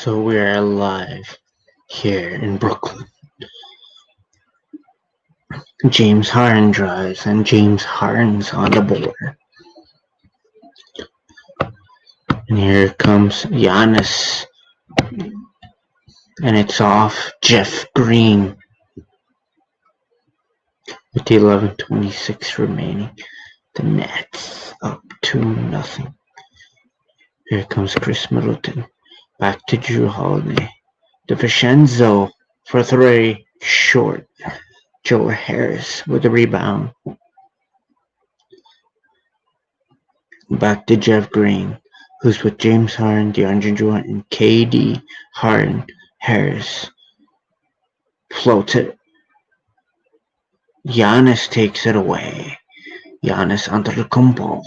So we're live here in Brooklyn. James Harden drives, and James Harden's on the board. And here comes Giannis. And it's off Jeff Green with the 11:26 remaining. The Nets up 2-0. Here comes Chris Middleton. Back to Drew Holiday. DiVincenzo for three. Short. Joe Harris with the rebound. Back to Jeff Green, who's with James Harden, DeAndre Jordan, and KD. Harden, Harris. Floats it. Giannis takes it away. Giannis Antetokounmpo.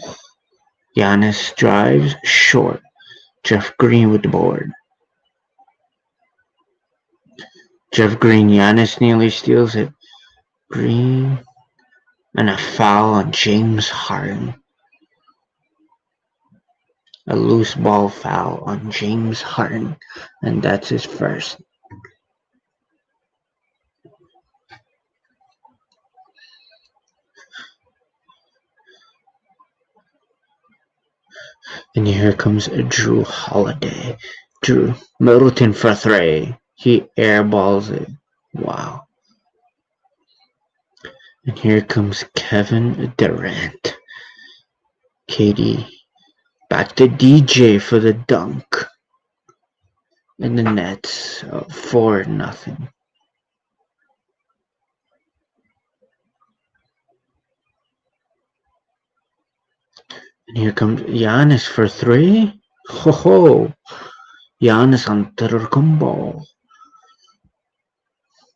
Giannis drives short. Jeff Green with the board. Jeff Green, Giannis nearly steals it. Green, and a foul on James Harden. A loose ball foul on James Harden, and that's his first. And here comes Drew Holiday. Drew Middleton for three. He airballs it. Wow. And here comes Kevin Durant. KD. Back to DJ for the dunk. And the Nets 4-0. And here comes Giannis for three. Ho ho. Giannis Antetokounmpo.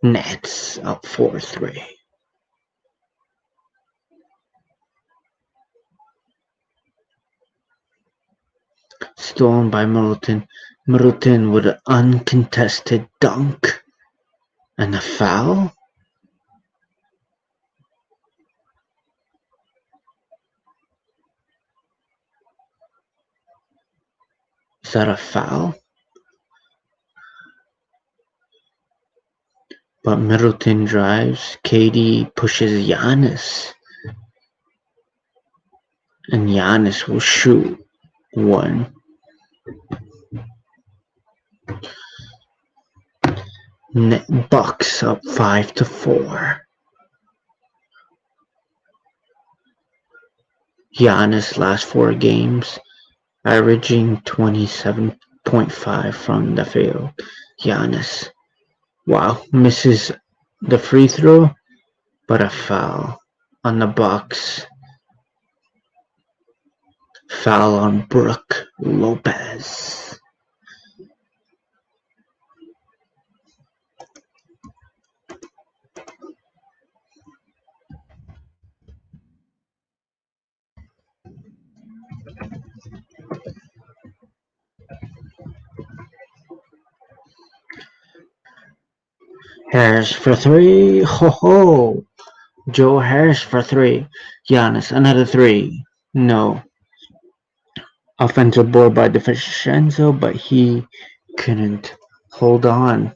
Nets up 4-3. Stolen by Middleton. Middleton with an uncontested dunk. And a foul? Is that a foul? But Middleton drives. KD pushes Giannis. And Giannis will shoot one. Bucks up 5-4. Giannis last 4 games, averaging 27.5 from the field. Giannis, wow, misses the free throw, but a foul on the Bucks. Foul on Brook Lopez. Harris for three. Ho ho. Joe Harris for three. Giannis, another three. No. Offensive board by DiVincenzo, but he couldn't hold on.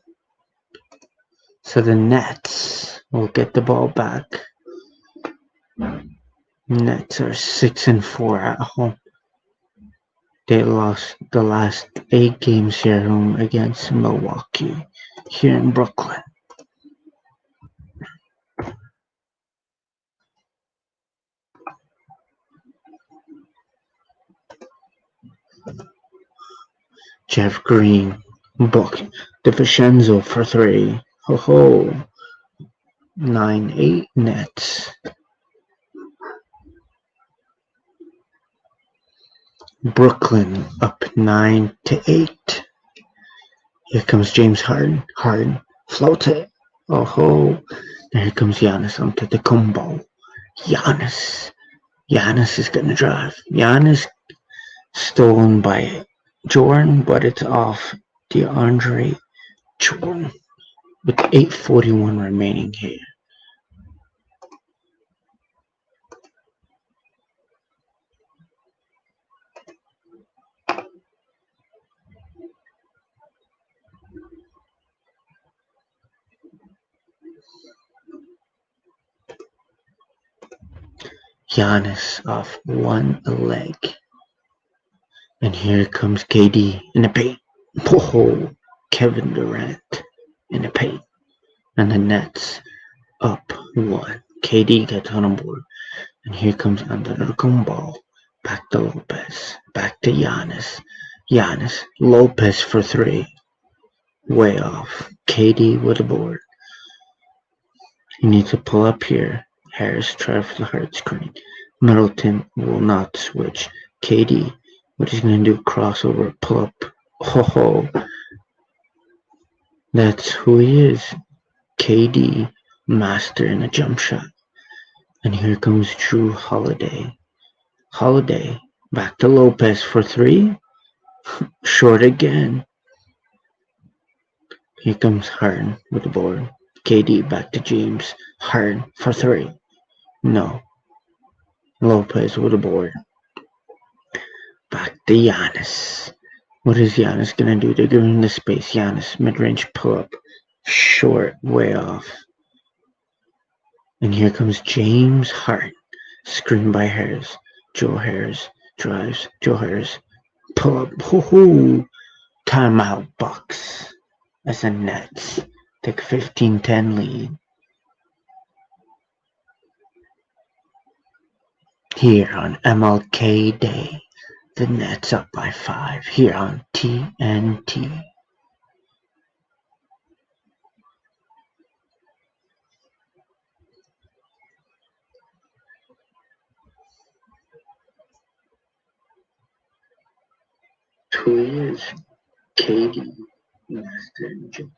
So the Nets will get the ball back. Nets are 6-4 at home. They lost the last 8 games here at home against Milwaukee here in Brooklyn. Jeff Green, Book, DiVincenzo for three. Ho ho. 9-8 Nets. Brooklyn up 9-8. Here comes James Harden. Harden floats it. Oh ho. There comes Giannis Antetokounmpo. Giannis is gonna drive. Giannis stolen by Jordan, but it's off DeAndre Jordan with 8:41 remaining here. Giannis off one leg. And here comes KD in the paint. Oh, Kevin Durant in the paint. And the Nets up one. KD gets on a board. And here comes Antetokounmpo. Back to Lopez. Back to Giannis. Giannis. Lopez for three. Way off. KD with a board. He needs to pull up here. Harris tries for the hard screen. Middleton will not switch. KD. What he's going to do? Crossover. Pull up. Ho. That's who he is. KD. Master in a jump shot. And here comes Jrue Holiday. Holiday. Back to Lopez for three. Short again. Here comes Harden with the board. KD back to James. Harden for three. No. Lopez with the board. Back to Giannis. What is Giannis gonna do? They're giving him the space. Giannis mid-range pull-up. Short, way off. And here comes James Harden. Screen by Harris. Joe Harris drives. Joe Harris. Pull up. Hoo-hoo. Timeout Bucks. As the Nets take a 15-10 lead. Here on MLK Day, the Nets up by 5 here on TNT. Who is KD, Master and Joe?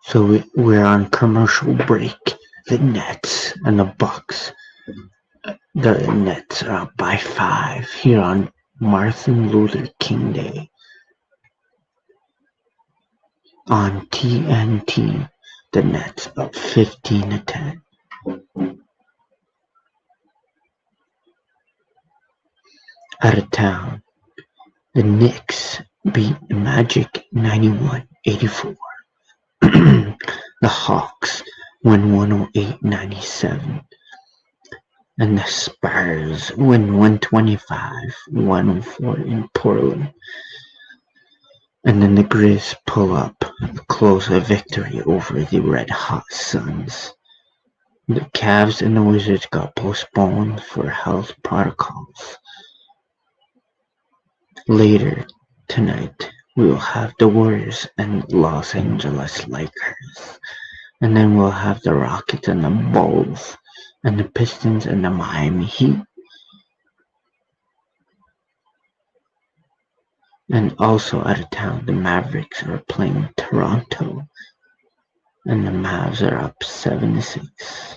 So we're on commercial break. The Nets and the Bucks. The Nets are up by 5 here on Martin Luther King Day. On TNT, the Nets up 15-10. Out of town, the Knicks beat the Magic 91-84. The Hawks win 108-97. And the Spurs win 125-104 in Portland. And then the Grizz pull up, close a victory over the Red Hot Suns. The Cavs and the Wizards got postponed for health protocols. Later tonight, we will have the Warriors and Los Angeles Lakers. And then we'll have the Rockets and the Bulls, and the Pistons and the Miami Heat. And also out of town, the Mavericks are playing Toronto, and the Mavs are up 7-6.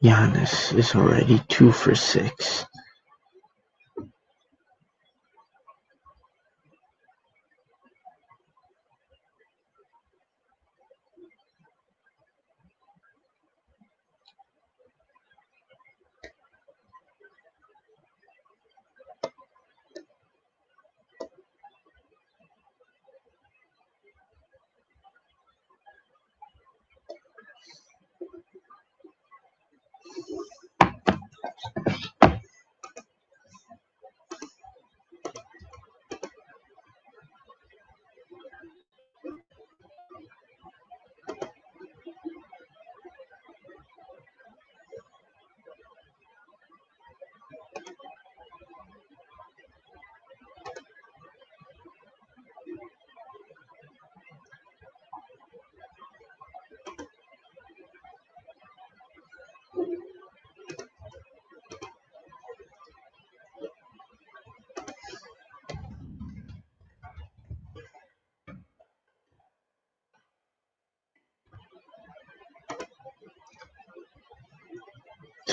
Giannis is already 2 for 6.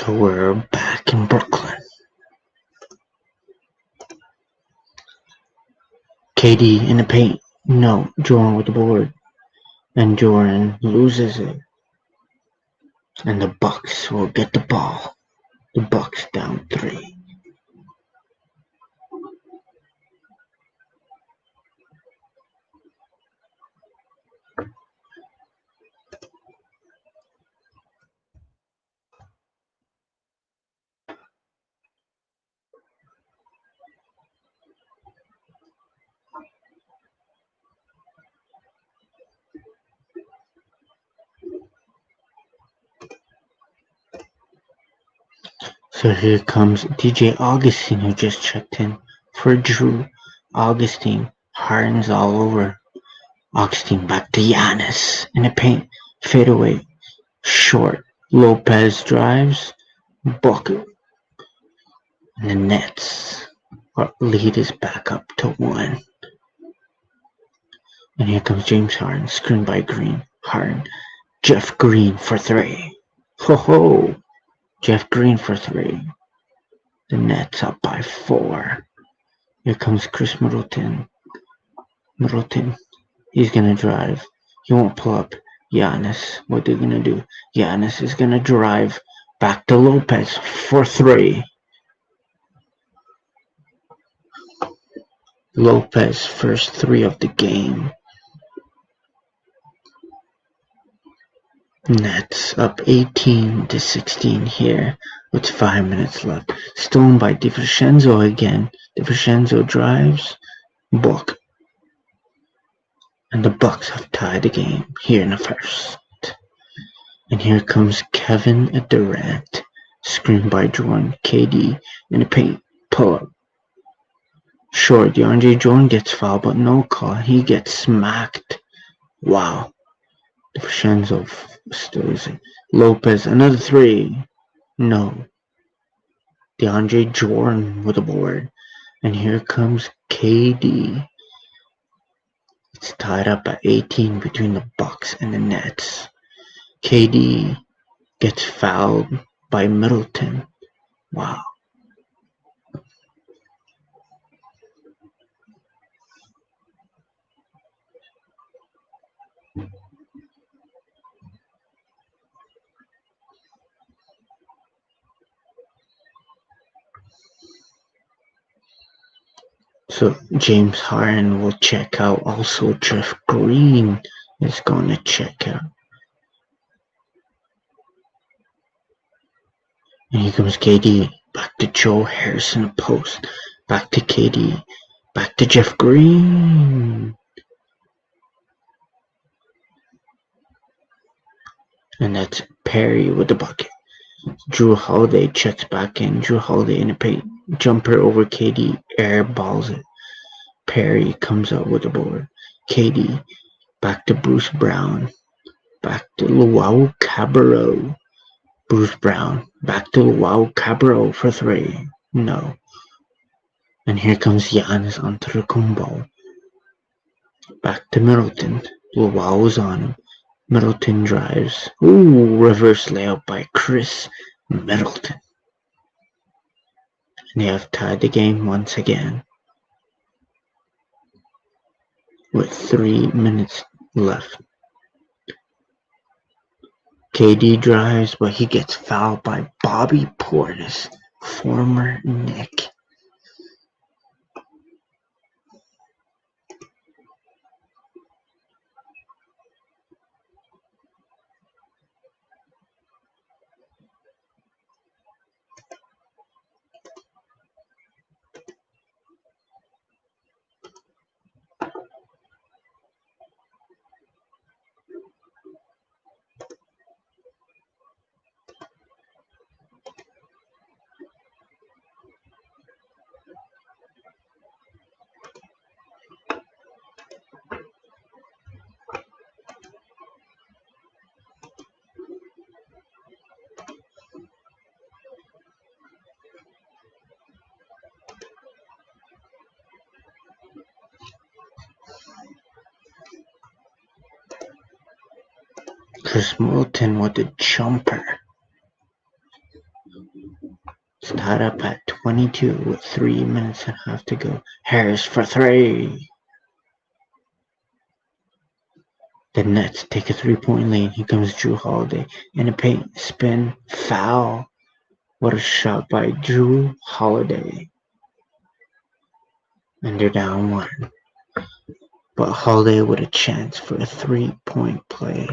So we're back in Brooklyn. KD in the paint. No, Jordan with the board. And Jordan loses it. And the Bucks will get the ball. The Bucks down 3. So here comes DJ Augustine, who just checked in for Drew. Augustine, Harden's all over. Augustine back to Giannis in the paint. Fade away. Short. Lopez drives. Bucket. And the Nets. Our lead is back up to 1. And here comes James Harden, screened by Green. Harden. Jeff Green for 3. Ho ho! Jeff Green for 3. The Nets up by 4. Here comes Chris Middleton. Middleton. He's gonna drive. He won't pull up. Giannis. What they're gonna do? Giannis is gonna drive back to Lopez for 3. Lopez first 3 of the game. Nets up 18-16 here with 5 minutes left. Stolen by DiVincenzo again. DiVincenzo drives. Book. And the Bucks have tied the game here in the first. And here comes Kevin Durant. Screened by Jordan. KD in the paint. Pull up. Short. DeAndre Jordan gets fouled, but no call. He gets smacked. Wow. DiVincenzo still isn't. Lopez, another 3. No. DeAndre Jordan with the board. And here comes KD. It's tied up at 18 between the Bucks and the Nets. KD gets fouled by Middleton. Wow. So James Harden will check out. Also, Jeff Green is going to check out. And here comes KD. Back to Joe Harris in the post. Back to KD. Back to Jeff Green. And that's Perry with the bucket. Drew Holiday checks back in. Drew Holiday in the paint. Jumper over KD. Air balls it. Perry comes out with the board. KD. Back to Bruce Brown. Back to Luau Cabarro. Bruce Brown. Back to Luau Cabarro for 3. No. And here comes Giannis Antetokounmpo. Back to Middleton. Luau is on him. Middleton drives. Ooh, reverse layup by Chris Middleton. And they have tied the game once again. With 3 minutes left. KD drives, but he gets fouled by Bobby Portis, former Knick. Chris Middleton with the jumper. It's tied up at 22 with 3 minutes and a half to go. Harris for three. The Nets take a 3-point lead. Here comes Drew Holiday in a paint spin foul. What a shot by Drew Holiday. And they're down one. But Holiday with a chance for a 3-point play.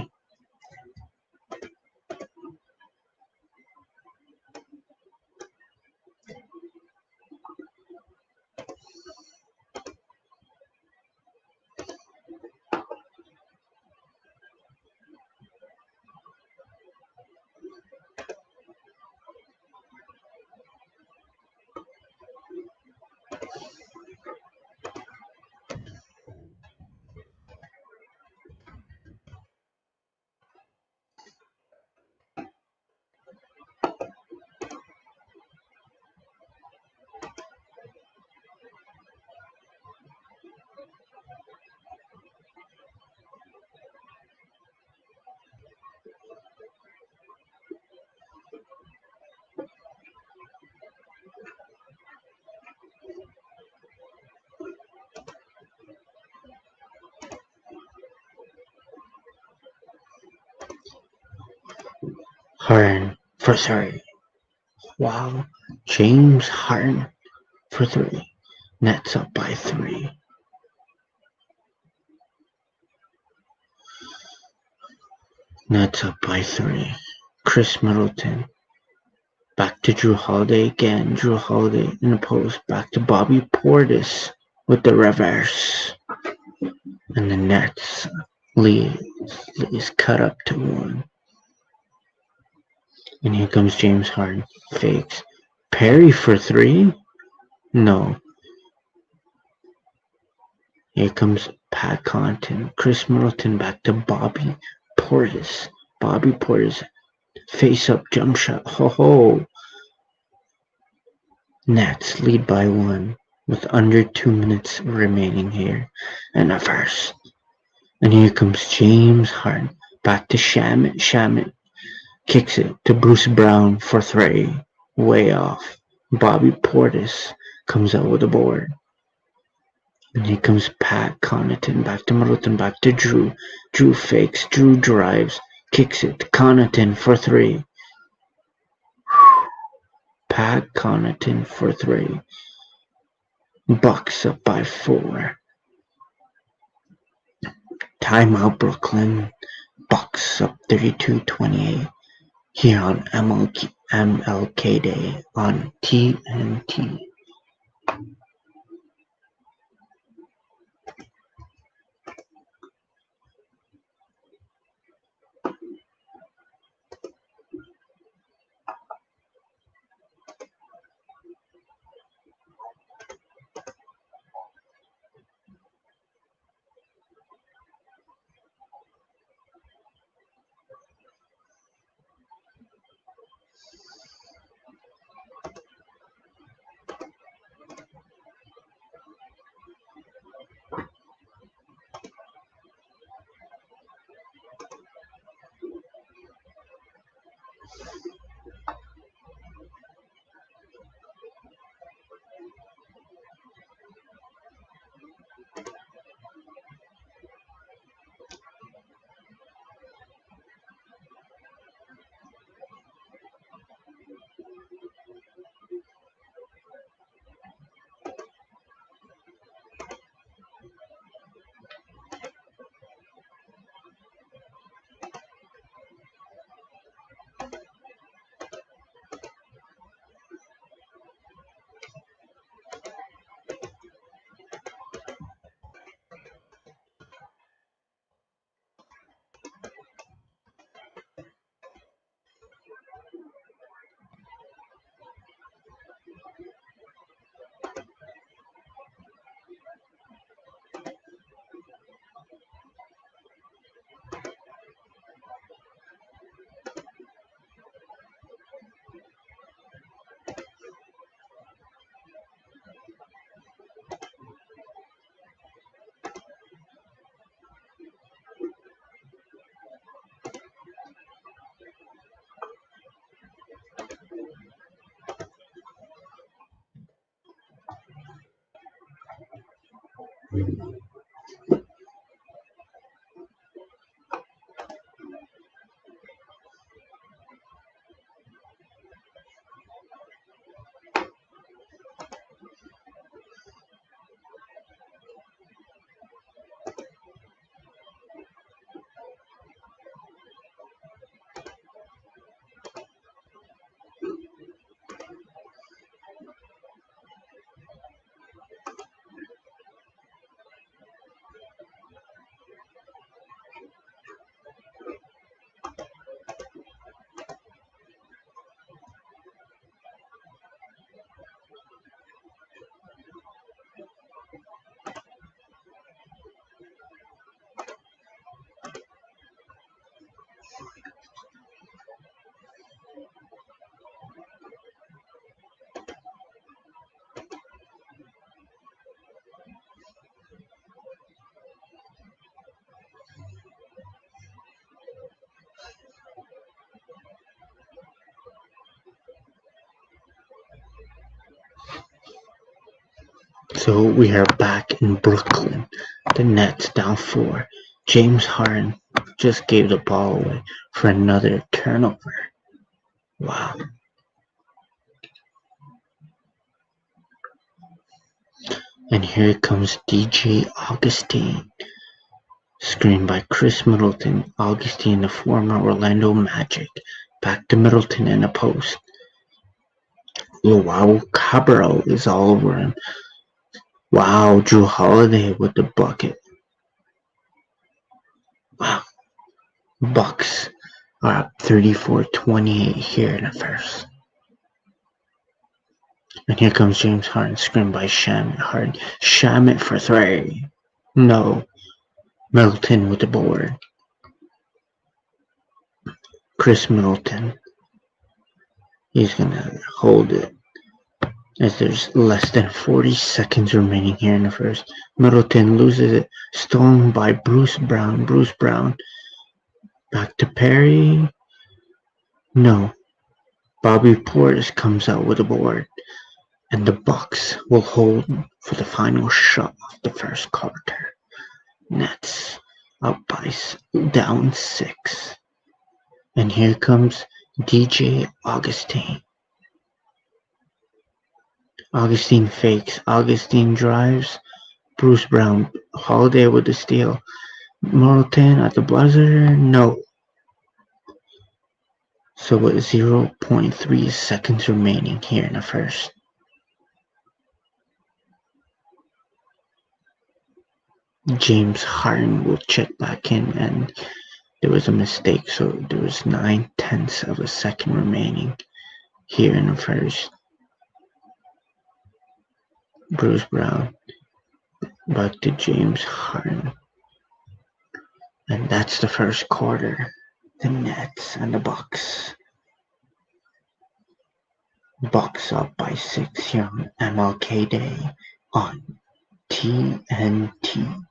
Harden for three. Wow. James Harden for three. Nets up by three. Nets up by three. Chris Middleton. Back to Drew Holiday again. Drew Holiday in the post. Back to Bobby Portis with the reverse. And the Nets lead is cut up to one. And here comes James Harden. Fakes. Perry for three? No. Here comes Pat Connaughton. Chris Middleton back to Bobby Portis. Bobby Portis. Face up jump shot. Ho ho. Nets lead by one with under 2 minutes remaining here in the first. And here comes James Harden back to Shamit. Shamit kicks it to Bruce Brown for three. Way off. Bobby Portis comes out with a board. And here comes Pat Connaughton back to Middleton, back to Drew. Drew fakes. Drew drives. Kicks it to Connaughton for three. Pat Connaughton for three. Bucks up by four. Timeout Brooklyn. Bucks up 32-28 here on MLK Day on TNT. So we are back in Brooklyn. The Nets down 4. James Harden just gave the ball away for another turnover. Wow. And here comes DJ Augustine. Screen by Chris Middleton. Augustine, the former Orlando Magic. Back to Middleton in a post. Wow, Cabral is all over him. Wow, Drew Holiday with the bucket. Wow. Bucks are up 34-28 here in the first. And here comes James Harden, scrimmed by Shamet. Harden, Shamet for 3. No. Middleton with the board. Chris Middleton. He's gonna hold it as there's less than 40 seconds remaining here in the first. Middleton loses it, stolen by Bruce Brown. Bruce Brown back to Perry. No. Bobby Portis comes out with a board, and the Bucks will hold for the final shot of the first quarter. Nets up by down 6. And here comes DJ Augustine. Augustine fakes. Augustine drives. Bruce Brown. Holiday with the steal. Middleton at the buzzer. No. So with 0.3 seconds remaining here in the first. James Harden will check back in, and there was a mistake, so there was 9/10 of a second remaining here in the first. Bruce Brown back to James Harden. And that's the first quarter. The Nets and the Bucks. Bucks up by 6 here on MLK Day on TNT.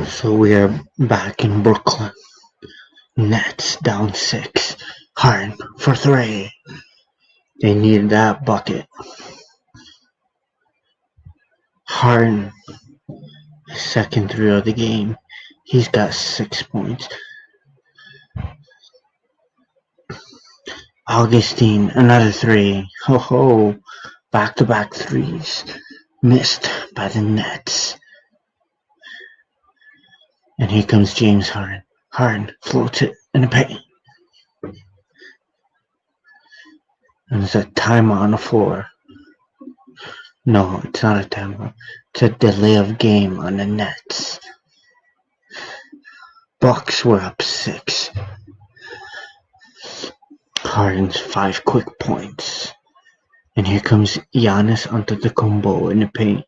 So we are back in Brooklyn. Nets down 6. Harden for 3. They needed that bucket. Harden, second 3 of the game. He's got 6 points. Augustine, another 3. Ho ho. Back-to-back threes. Missed by the Nets. And here comes James Harden. Harden floats it in the paint. And there's a timeout on the floor. No, it's not a timeout. It's a delay of game on the Nets. Bucks were up 6. Harden's 5 quick points. And here comes Giannis Antetokounmpo in the paint.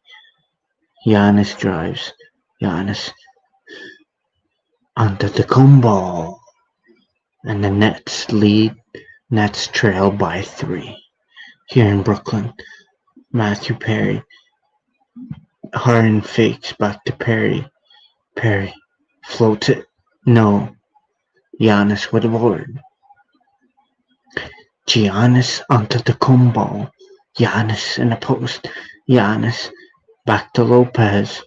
Giannis drives. Giannis Antetokounmpo. And the Nets lead. Nets trail by 3. Here in Brooklyn, Matthew Perry. Harden fakes back to Perry. Perry floats it. No. Giannis with a board. Giannis Antetokounmpo. Giannis in the post. Giannis back to Lopez.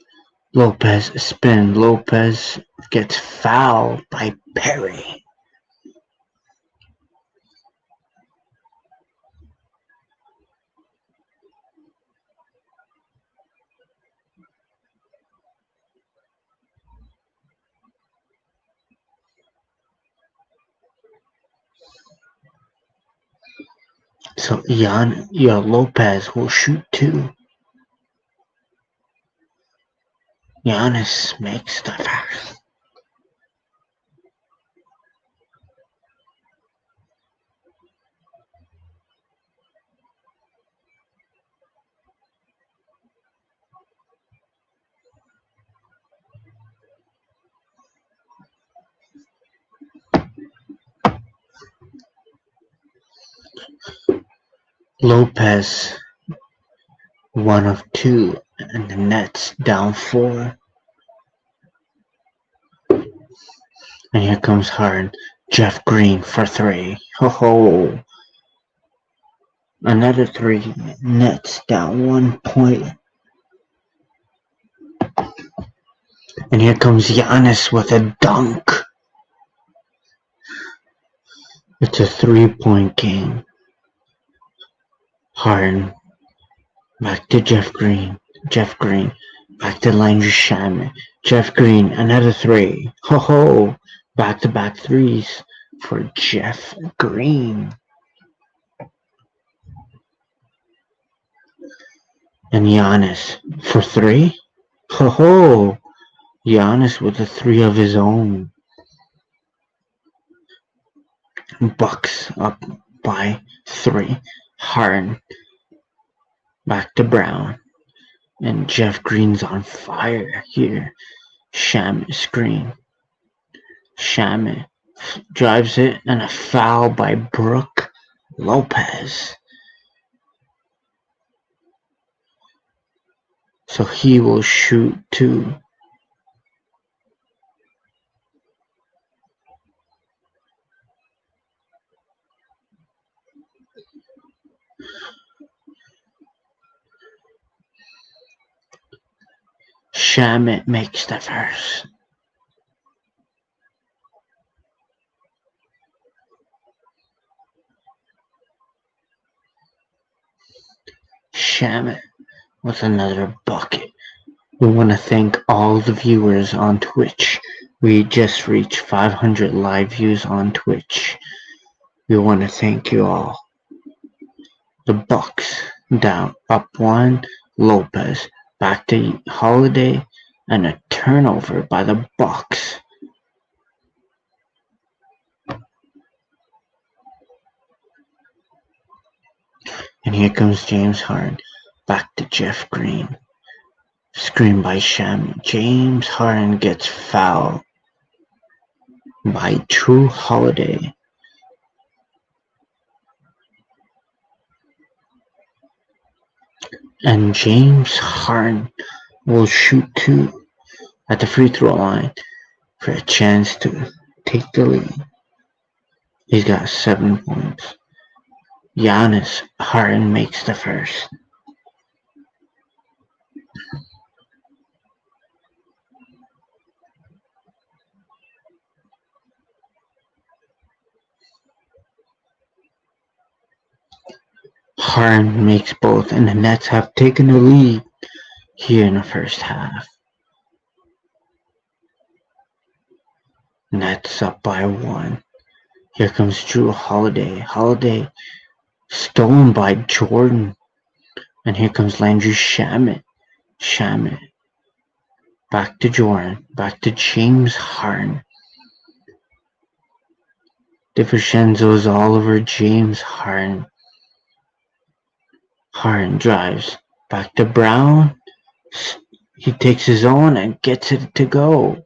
Lopez spin. Lopez gets fouled by Perry. So Lopez will shoot 2. Giannis makes the first. Lopez 1 of 2, and the Nets down 4. And here comes Harden. Jeff Green for 3. Ho ho. Another 3. Nets down 1 point. And here comes Giannis with a dunk. It's a 3-point game. Harden. Back to Jeff Green. Jeff Green. Back to Landry Shamet. Jeff Green. Another 3. Ho ho. Back-to-back threes for Jeff Green. And Giannis for 3. Ho ho. Giannis with a 3 of his own. Bucks up by 3. Harden back to Brown. And Jeff Green's on fire here. Shamet screen. Shamet drives it and a foul by Brook Lopez. So he will shoot 2. Shamet makes the first. Shamet with another bucket. We want to thank all the viewers on Twitch. We just reached 500 live views on Twitch. We want to thank you all. The Bucks down up 1. Lopez back to Holiday and a turnover by the Bucks. And here comes James Harden back to Jeff Green. Screen by Sham. James Harden gets fouled by True Holiday. And James Harden will shoot two at the free throw line for a chance to take the lead. He's got 7 points. Giannis Harden makes the first. Harden makes both, and the Nets have taken the lead here in the first half. Nets up by 1. Here comes Drew Holiday. Holiday stolen by Jordan. And here comes Landry Shamet. Shamet. Back to Jordan. Back to James Harden. DiVincenzo's all over James Harden. Harden drives. Back to Brown. He takes his own and gets it to go.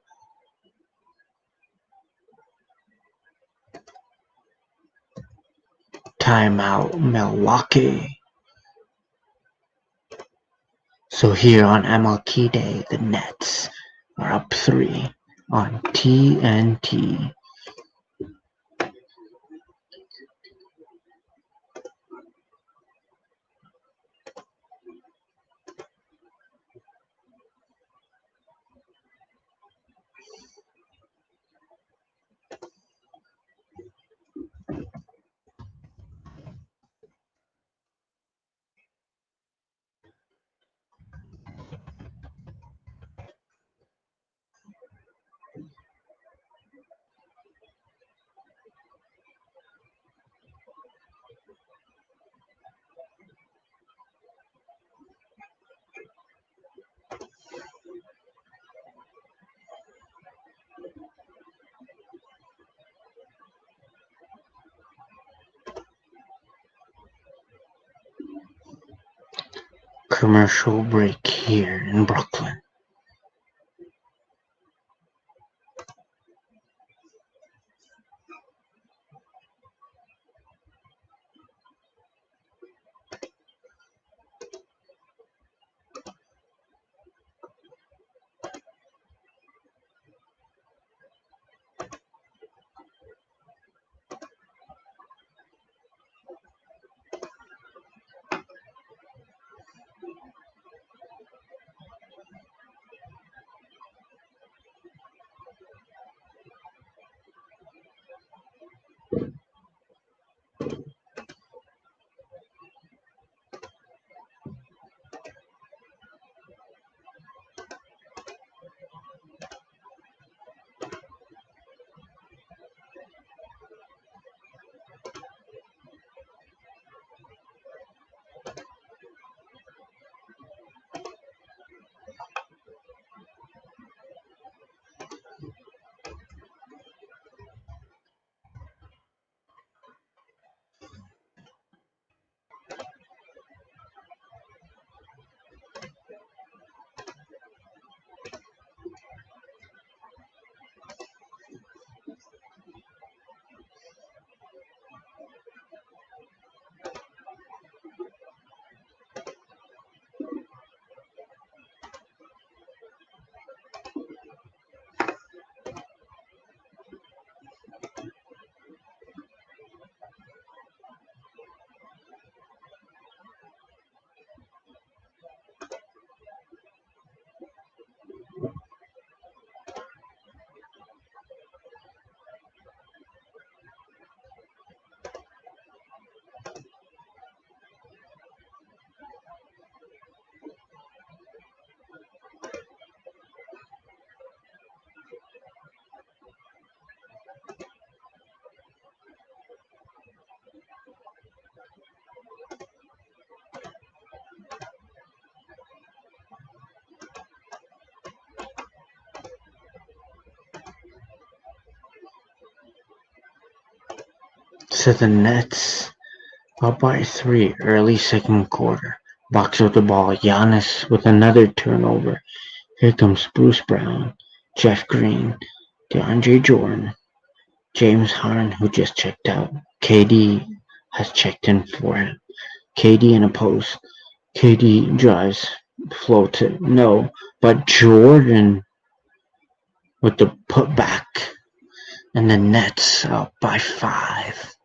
Timeout, Milwaukee. So here on MLK Day, the Nets are up 3 on TNT. Commercial break here in Brooklyn. So the Nets up by 3 early second quarter. Box out the ball. Giannis with another turnover. Here comes Bruce Brown, Jeff Green, DeAndre Jordan, James Harden, who just checked out. KD has checked in for him. KD in a post. KD drives, floated. No, but Jordan with the putback. And the Nets up by 5.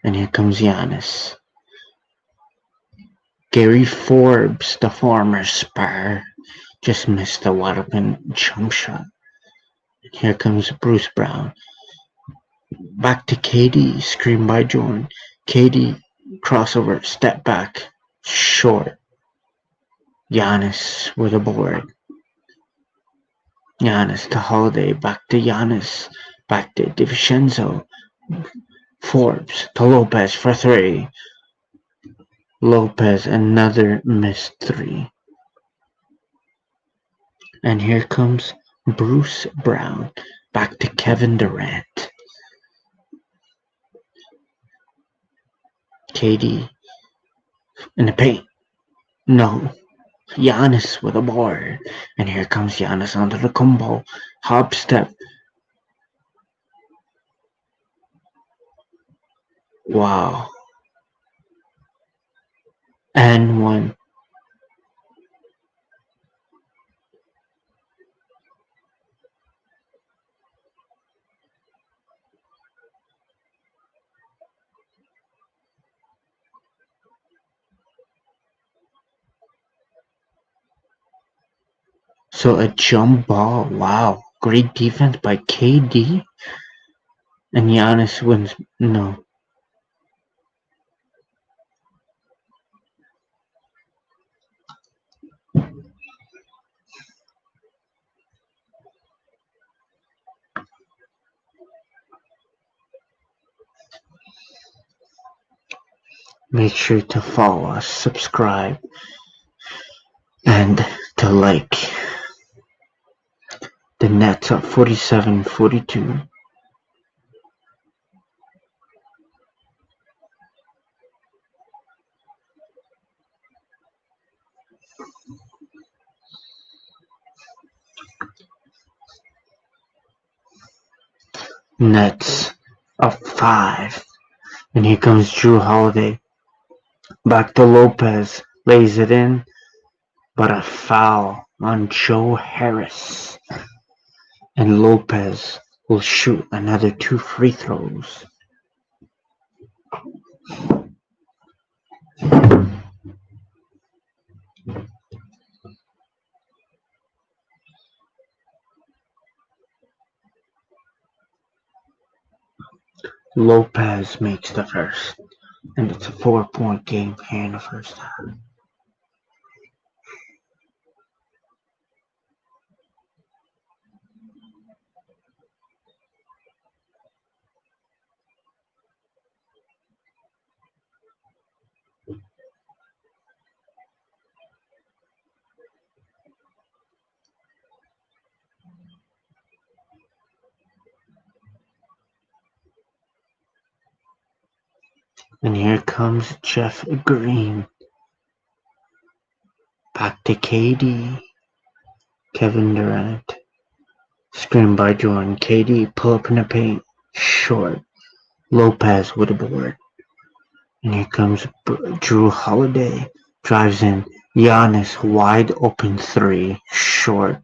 And here comes Giannis. Gary Forbes, the former Spur, just missed the wide open jump shot. And here comes Bruce Brown. Back to KD, screen by Jordan. KD, crossover, step back, short. Giannis with a board. Giannis to Holiday, back to Giannis, back to DiVincenzo. Forbes to Lopez for 3. Lopez, another missed 3. And here comes Bruce Brown, back to Kevin Durant. KD in the paint. No. Giannis with a board. And here comes Giannis onto the combo. Hop step. Wow. And 1. So a jump ball. Wow. Great defense by KD. And Giannis wins. No. Make sure to follow us, subscribe, and to like. The Nets up 47-42. Nets up 5. And here comes Jrue Holiday. Back to Lopez. Lays it in. But a foul on Joe Harris. And Lopez will shoot another 2 free throws. Lopez makes the first. And it's a 4-point game here in the first half. And here comes Jeff Green. Back to KD. Kevin Durant. Screen by Jordan. KD pull up in the paint. Short. Lopez with a board. And here comes Jrue Holiday. Drives in. Giannis wide open 3. Short.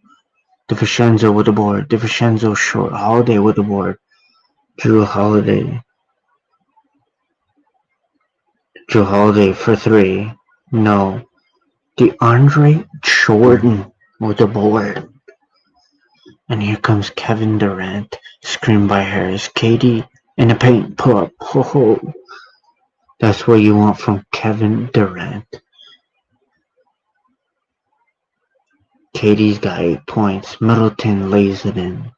DiVincenzo with a board. DiVincenzo short. Holiday with a board. Jrue Holiday. Jrue Holiday for 3. No. DeAndre Jordan with a board. And here comes Kevin Durant. Screen by Harris. KD in the paint. Pull up. Ho ho. That's what you want from Kevin Durant. KD's got 8 points. Middleton lays it in.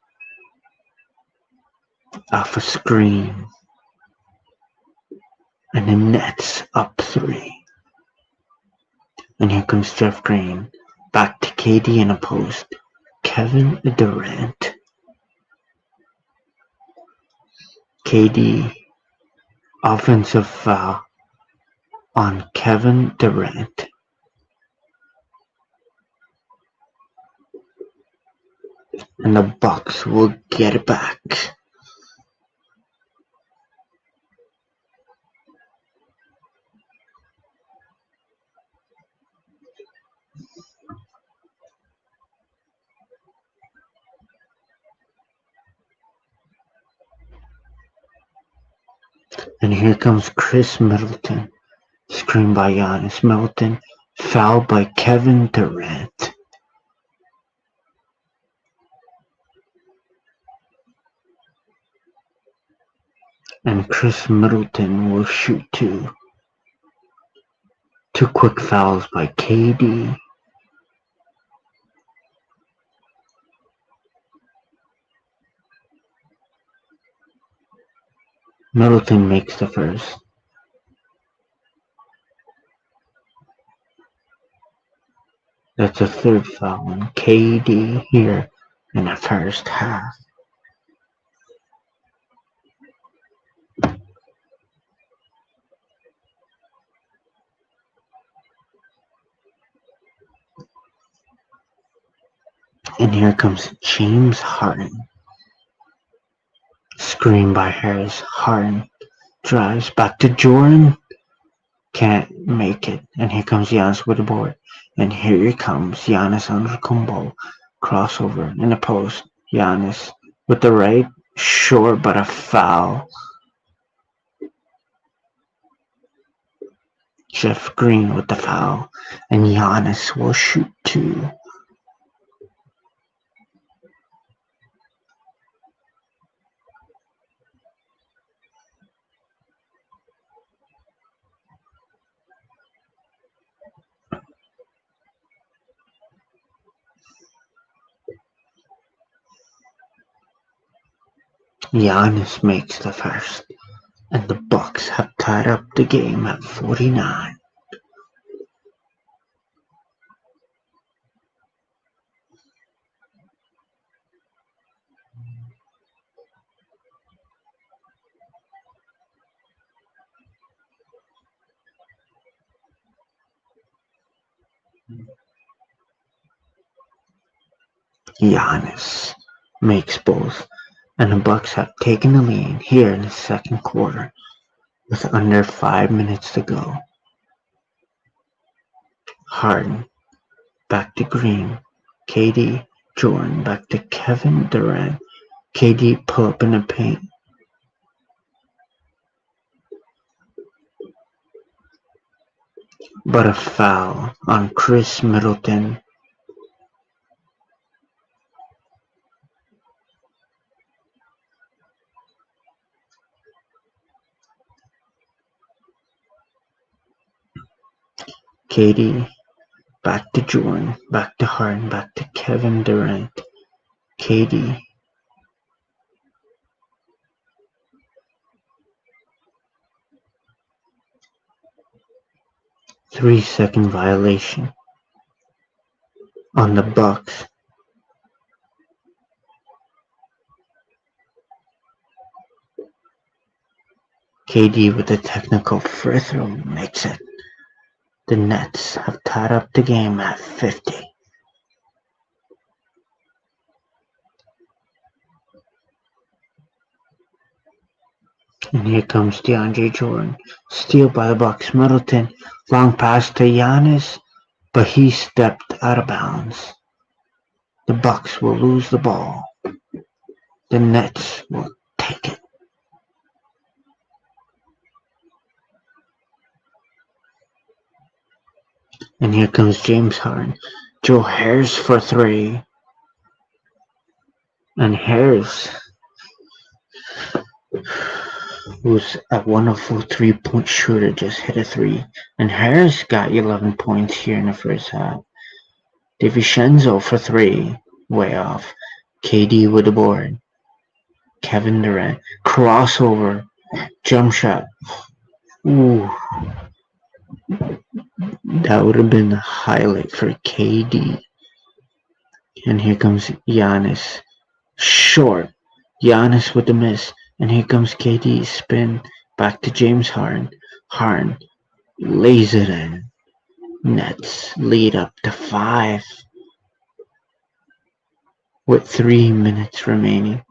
Off a screen. And the Nets up 3. And here comes Jeff Green. Back to KD in a post. Kevin Durant. KD offensive foul on Kevin Durant. And the Bucks will get it back. And here comes Chris Middleton. Screen by Giannis. Middleton fouled by Kevin Durant. And Chris Middleton will shoot two. Two quick fouls by KD. Middleton makes the first. That's a third foul on KD here in the first half. And here comes James Harden. Screen by Harris. Harden drives back to Jordan. Can't make it. And here comes Giannis with the board. And here he comes. Giannis on the combo. Crossover in the post. Giannis with the right. Short, but a foul. Jeff Green with the foul. And Giannis will shoot two. Giannis makes the first, and the Bucks have tied up the game at 49. Giannis makes both, and the Bucks have taken the lead here in the second quarter with under 5 minutes to go. Harden back to Green. KD, Jordan back to Kevin Durant. KD pull up in the paint. But a foul on Chris Middleton. KD back to Jordan, back to Harden, back to Kevin Durant. KD. Three-second violation on the Bucks. KD with a technical free throw makes it. The Nets have tied up the game at 50. And here comes DeAndre Jordan. Steal by the Bucks. Middleton. Long pass to Giannis, but he stepped out of bounds. The Bucks will lose the ball. The Nets will take it. And here comes James Harden. Joe Harris for three. And Harris, who's a wonderful three-point shooter, just hit a three. And Harris got 11 points here in the first half. DiVincenzo for three. Way off. KD with the board. Kevin Durant. Crossover. Jump shot. Ooh. That would have been the highlight for KD. And here comes Giannis. Short. Giannis with the miss. And here comes KD's spin. Back to James Harden. Harden lays it in. Nets lead up to 5 with 3 minutes remaining.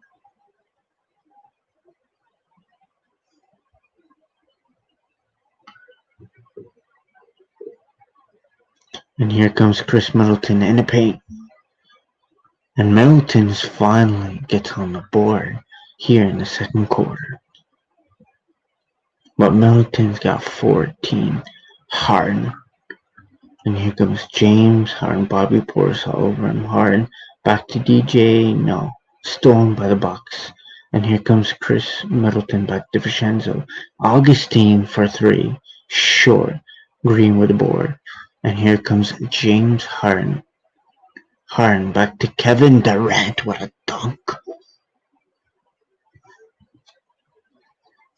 And here comes Chris Middleton in the paint. And Middleton's finally gets on the board here in the second quarter. But Middleton's got 14. Harden. And here comes James Harden. Bobby Portis all over him. Harden back to DJ. No. Stolen by the Bucks. And here comes Chris Middleton back to Vincenzo. Augustine for 3. Short. Green with the board. And here comes James Harden. Harden back to Kevin Durant. What a dunk.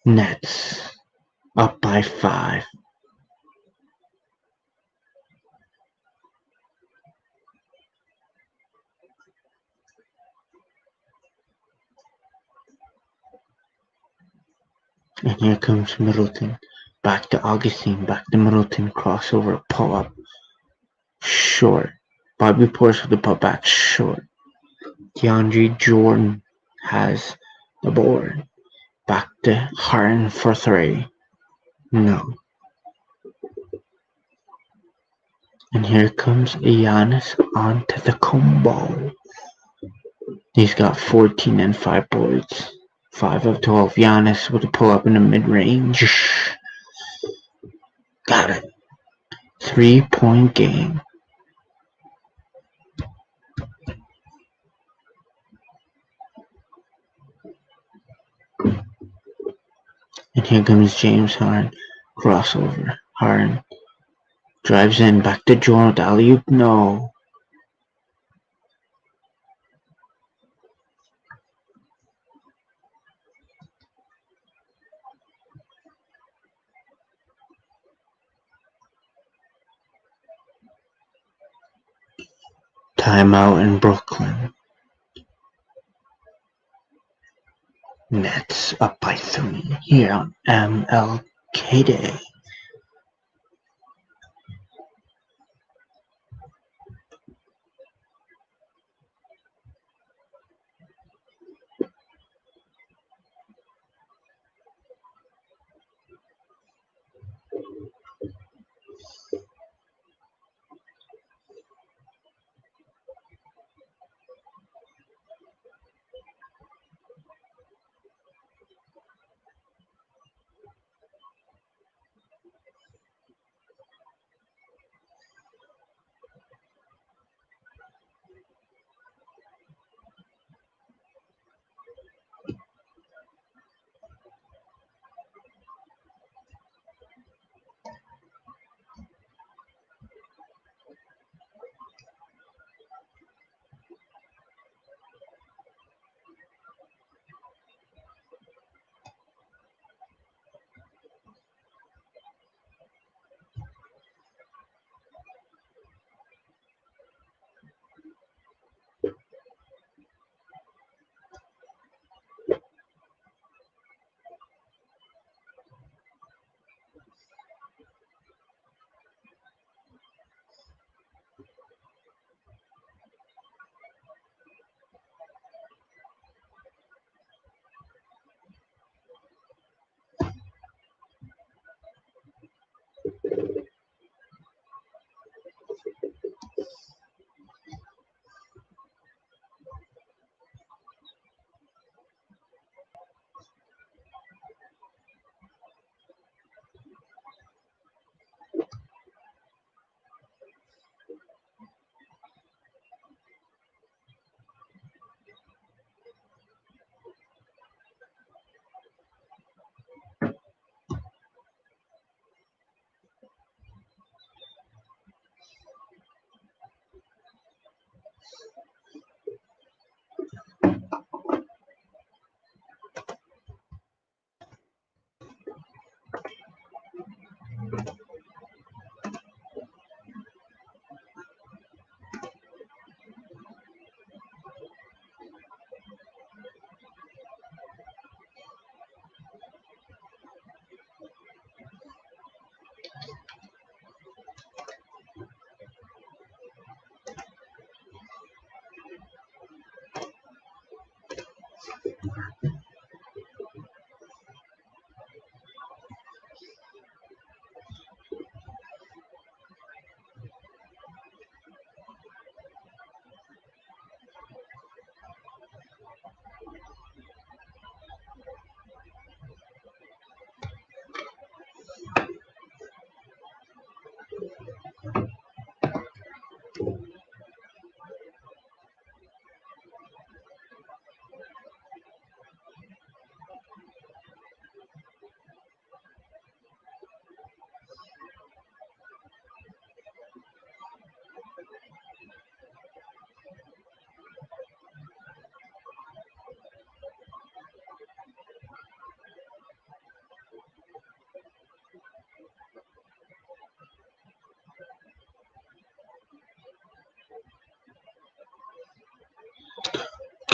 Nets up by 5. And here comes Middleton. Back to Augustine. Back to Middleton. Crossover. Pull up. Short. Bobby Portis with the putback. Short. DeAndre Jordan has the board. Back to Harden for 3. No. And here comes Giannis onto the combo. He's got 14 and 5 boards. 5 of 12. Giannis with a pull up in the mid-range. Got it. 3-point game. And here comes James Harden. Crossover. Harden drives in. Back to Jordan. Alley-oop. No. Timeout in Brooklyn. Nets up by 3 here on MLK Day.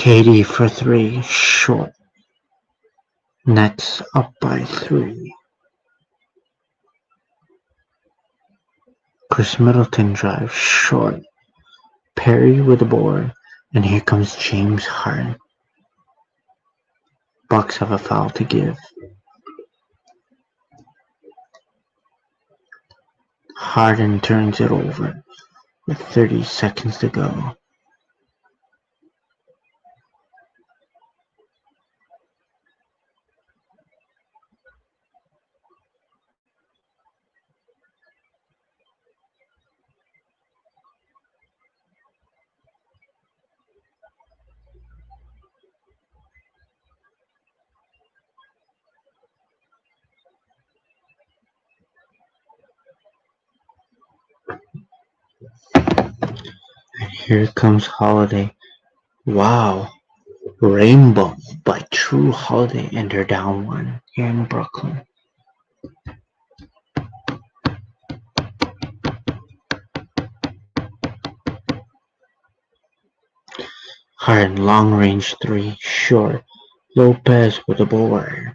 Katie for three, short. Nets up by three. Chris Middleton drives short. Perry with the board, and here comes James Harden. Bucks have a foul to give. Harden turns it over with 30 seconds to go. And here comes Holiday. Wow. Rainbow by True Holiday, and they're down one here in Brooklyn. Harden long range three, short. Lopez with the board.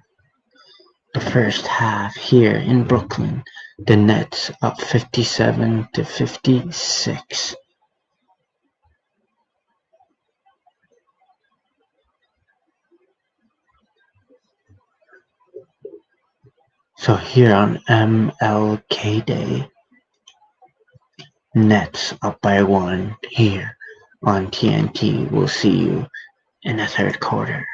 The first half here in Brooklyn. The Nets up 57-56. So here on MLK Day, Nets up by one here on TNT. We'll see you in the third quarter.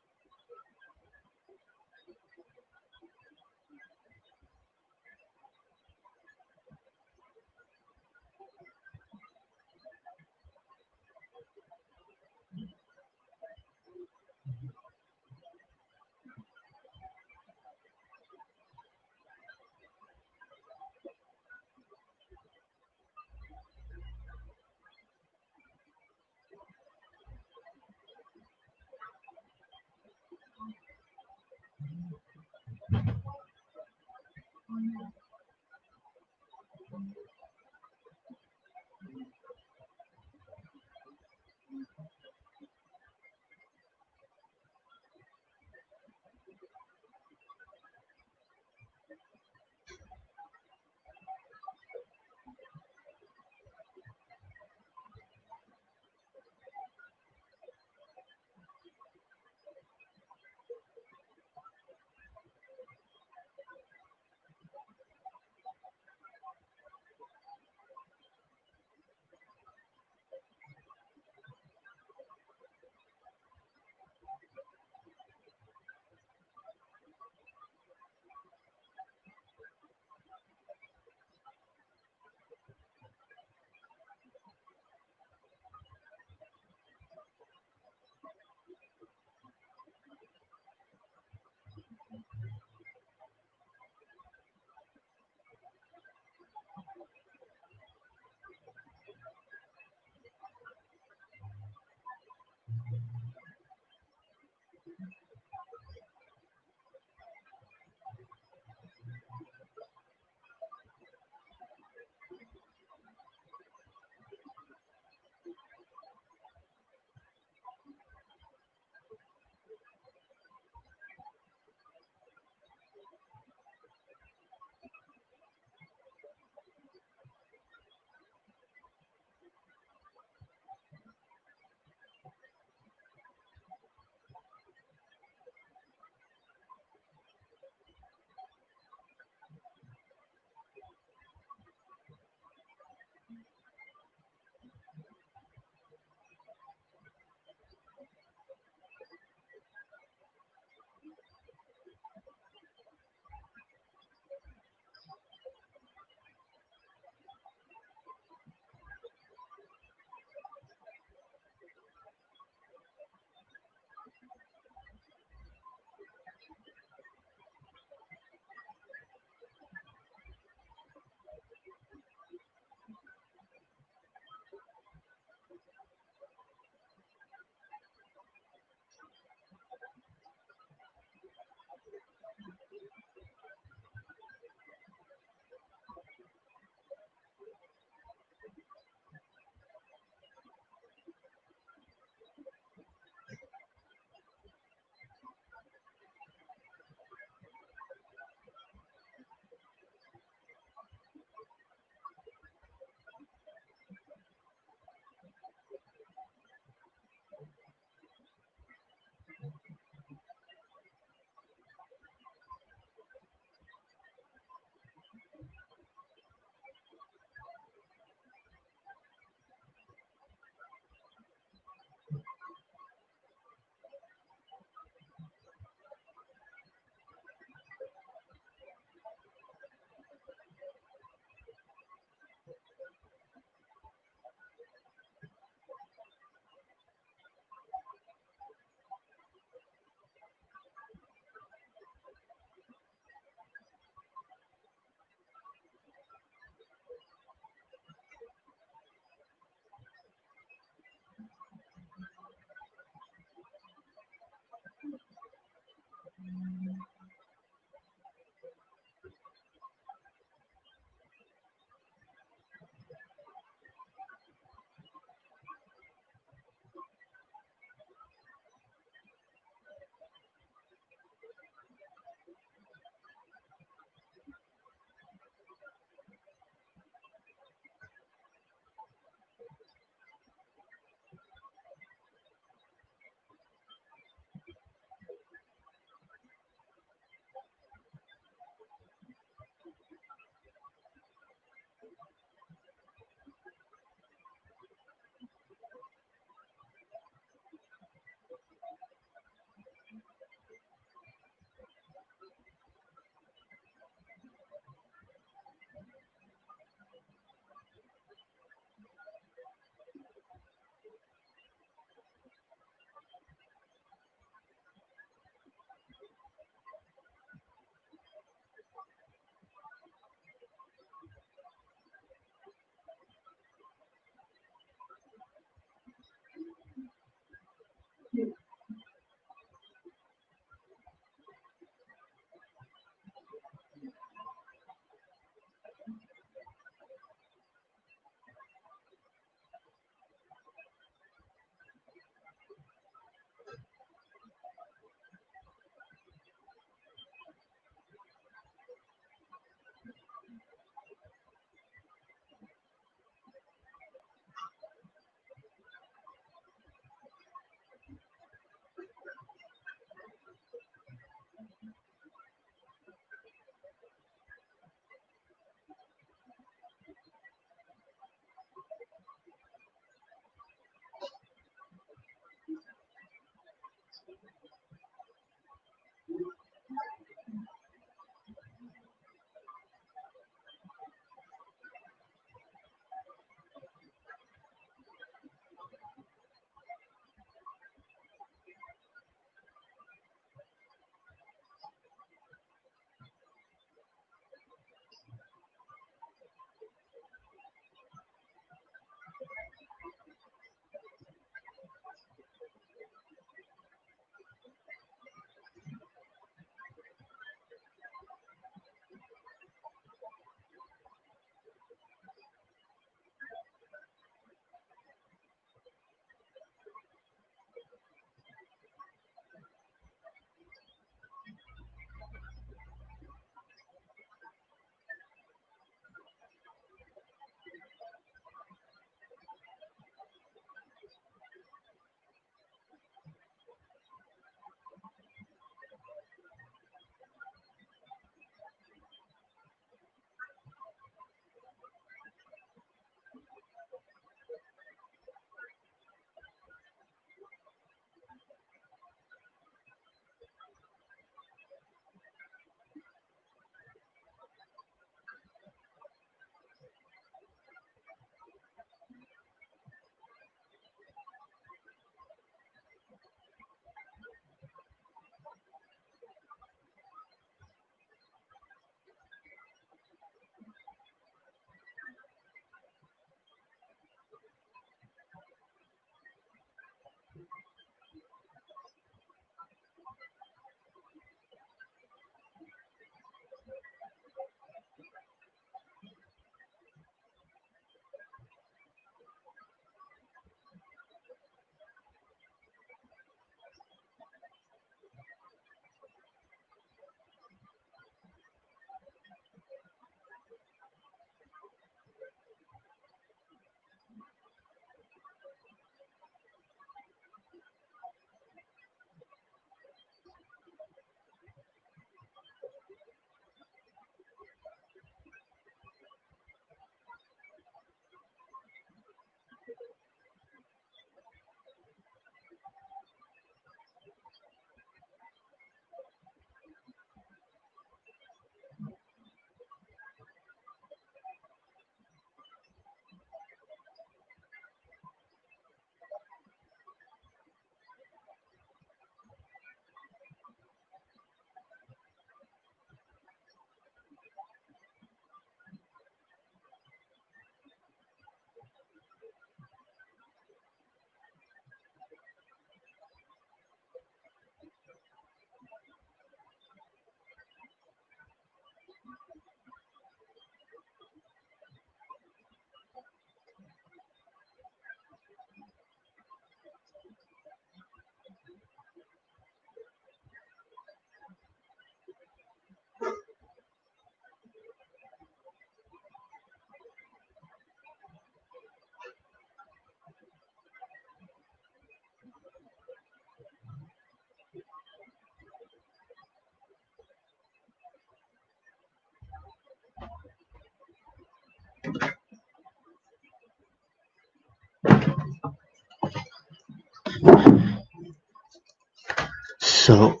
So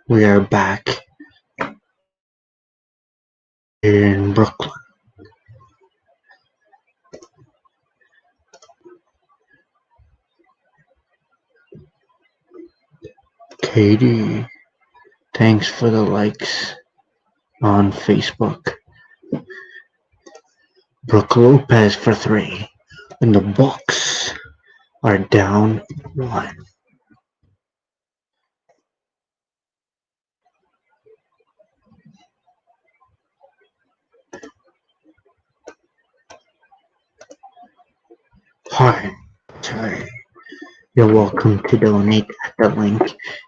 we are back in Brooklyn. Katie, thanks for the likes on Facebook. Brooke Lopez for 3. And the Bucks are down 1. Hi, sorry. You're welcome to donate at the link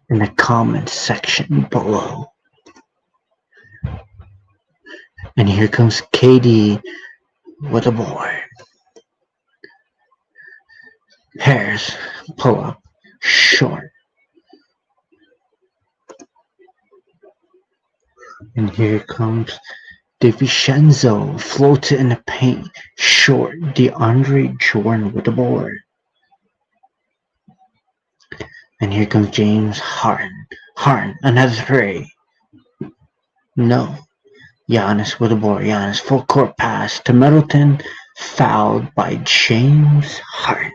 in the comments section below. And here comes Katie with a board. Pairs, pull up, short. And here comes DiVincenzo, floats it in the paint, short. DeAndre Jordan with the board. And here comes James Harden. Harden, another 3. No. Giannis with the board. Giannis, full court pass to Middleton, fouled by James Harden.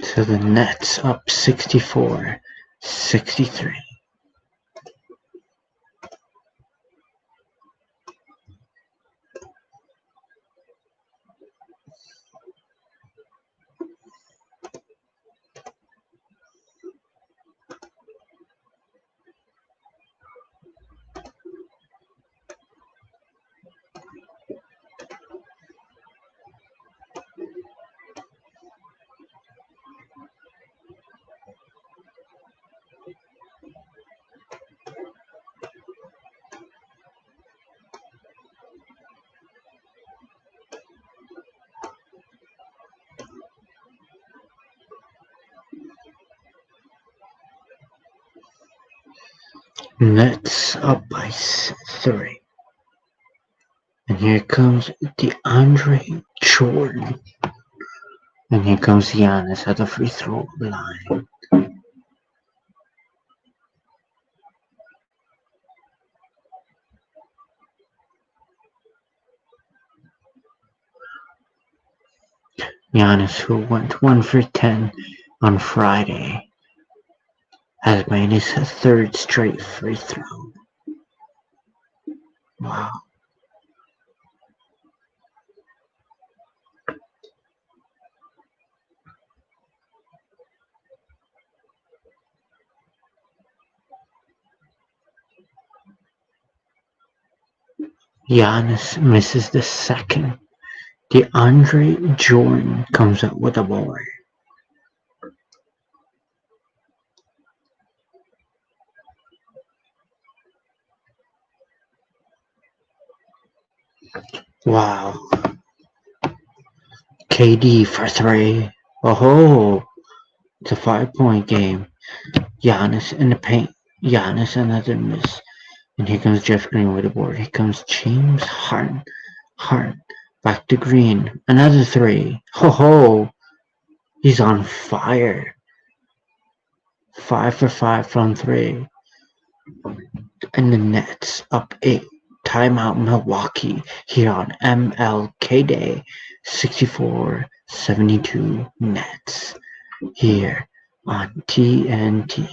So the Nets up 64-63. Nets up by 3. And here comes DeAndre Jordan. And here comes Giannis at the free throw line. Giannis, who went 1 for 10 on Friday, has made his 3rd straight free throw. Wow. Giannis misses the 2nd. DeAndre Jordan comes up with a board. Wow. KD for 3. Oh, it's a 5-point game. Giannis in the paint. Giannis another miss. And here comes Jeff Green with the board. Here comes James Harden. Harden back to Green. Another 3. Ho. He's on fire. 5 for 5 from 3. And the Nets up 8. Timeout Milwaukee here on MLK Day. 64-72 Nets here on TNT.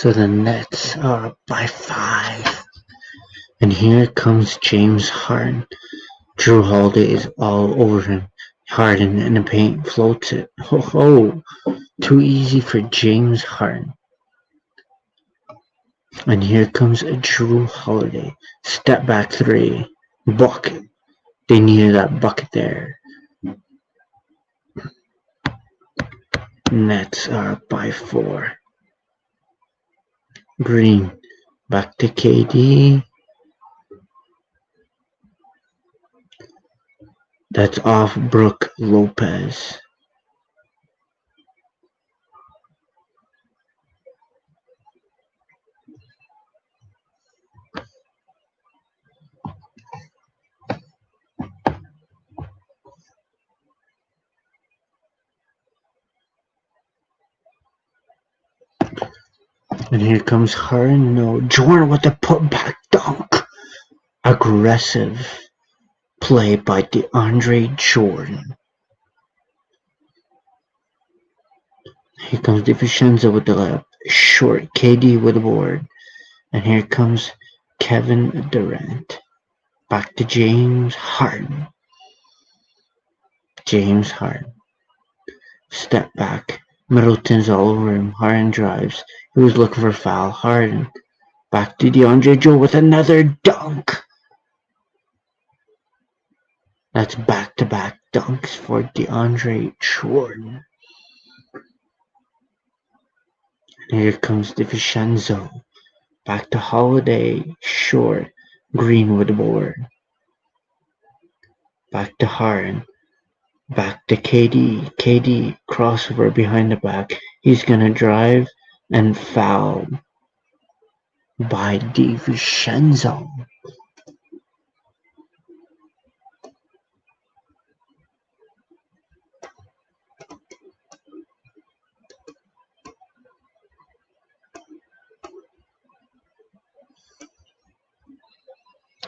So the Nets are up by 5. And here comes James Harden. Drew Holiday is all over him. Harden in the paint floats it. Ho, too easy for James Harden. And here comes Drew Holiday. Step back 3. Bucket. They needed that bucket there. Nets are up by 4. Green. Back to KD. That's off Brook Lopez. And here comes Harden. No. Jordan with the putback dunk. Aggressive play by DeAndre Jordan. Here comes DiVincenzo with the layup. Short. KD with the board. And here comes Kevin Durant. Back to James Harden. James Harden. Step back. Middleton's all over him. Harden drives. He was looking for a foul. Harden. Back to DeAndre Jordan with another dunk. That's back-to-back dunks for DeAndre Jordan. And here comes DiVincenzo. Back to Holiday. Short. Green with the board. Back to Harden. Back to KD. KD crossover behind the back. He's gonna drive and foul by DiVincenzo.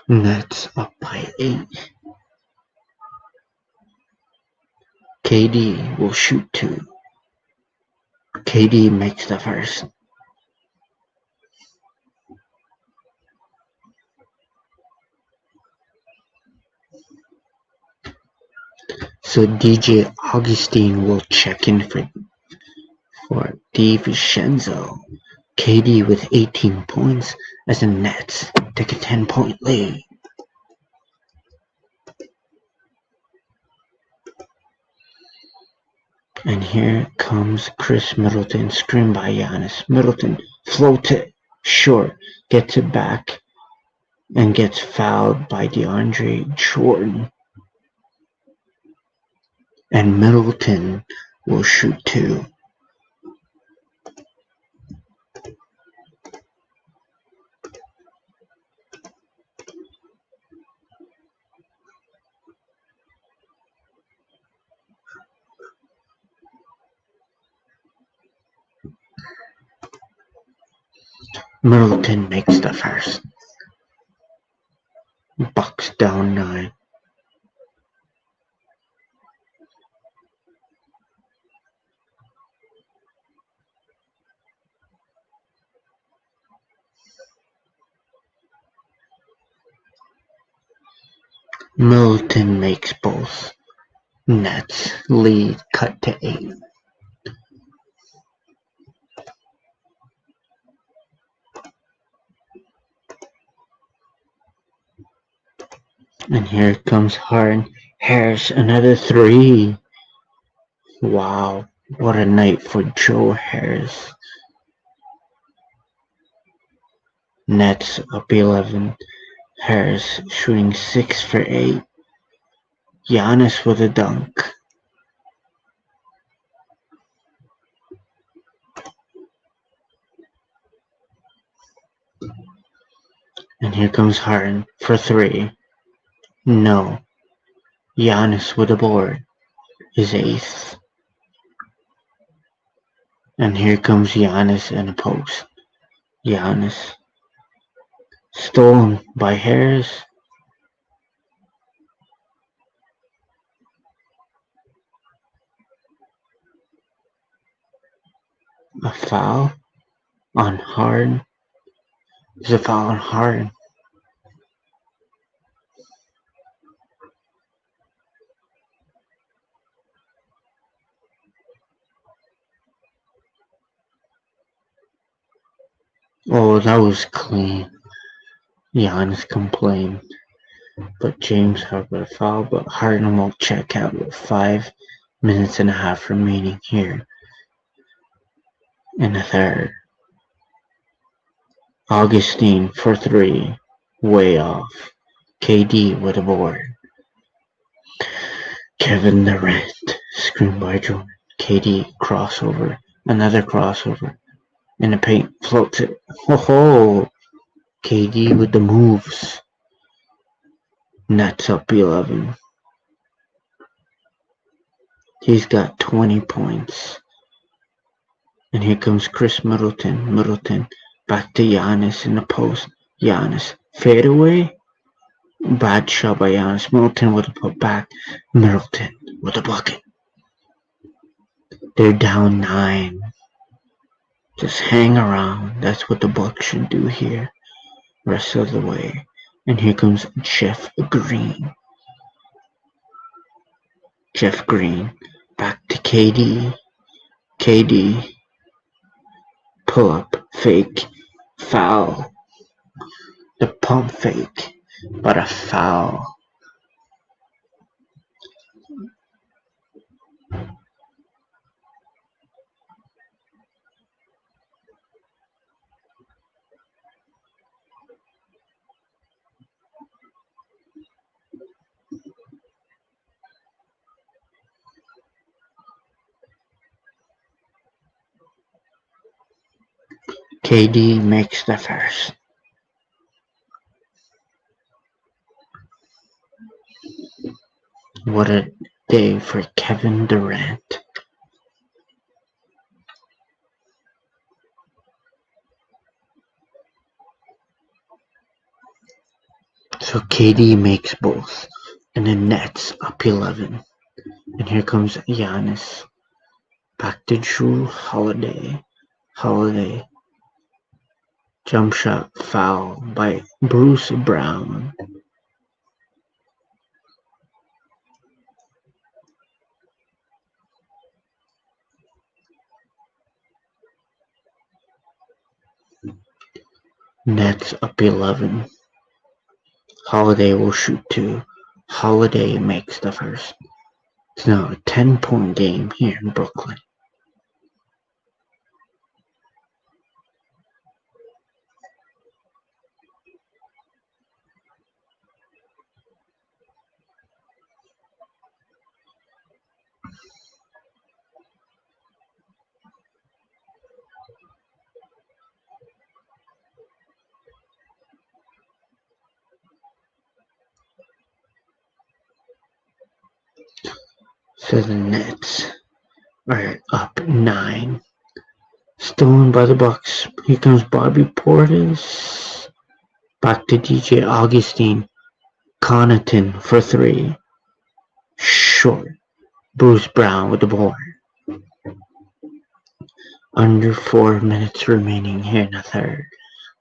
Nets up by 8. KD will shoot 2. KD makes the first. So DJ Augustine will check in for DiVincenzo. KD with 18 points as the Nets take a 10-point lead. And here comes Chris Middleton, screened by Giannis. Middleton floats it short, gets it back, and gets fouled by DeAndre Jordan. And Middleton will shoot two. Middleton makes the first. Bucks down 9. Middleton makes both. Nets lead cut to 8. And here comes Harden. Harris, another 3. Wow, what a night for Joe Harris. Nets up 11. Harris shooting 6 for 8. Giannis with a dunk. And here comes Harden for 3. No. Giannis with a board. His 8th. And here comes Giannis in a post. Giannis. Stolen by Harris. A foul on Harden. There's a foul on Harden. Oh, that was clean. Giannis complained. But James Harden a foul, but Harden will check out with 5 minutes and a half remaining here in the third. Augustine for 3. Way off. KD with a board. Kevin Durant. Screen by Jordan. KD crossover. Another crossover. In the paint. Floats it. Ho! KD with the moves. Nets up 11. He's got 20 points. And here comes Chris Middleton. Middleton back to Giannis in the post. Giannis fadeaway. Bad shot by Giannis. Middleton with a put back. Middleton with a bucket. They're down 9. Just hang around. That's what the Bucks should do here. Rest of the way. And here comes Jeff Green. Jeff Green back to KD. KD. Pull up. Fake. Foul. The pump fake. But a foul. KD makes the first. What a day for Kevin Durant. So KD makes both. And the Nets up 11. And here comes Giannis. Back to Drew Holiday. Holiday. Jump shot foul by Bruce Brown. Nets up 11. Holiday will shoot two. Holiday makes the first. It's now a 10-point game here in Brooklyn. So the Nets are up 9. Stolen by the Bucks. Here comes Bobby Portis. Back to DJ Augustine. Connaughton for three. Short. Bruce Brown with the ball. Under 4 minutes remaining here in the third.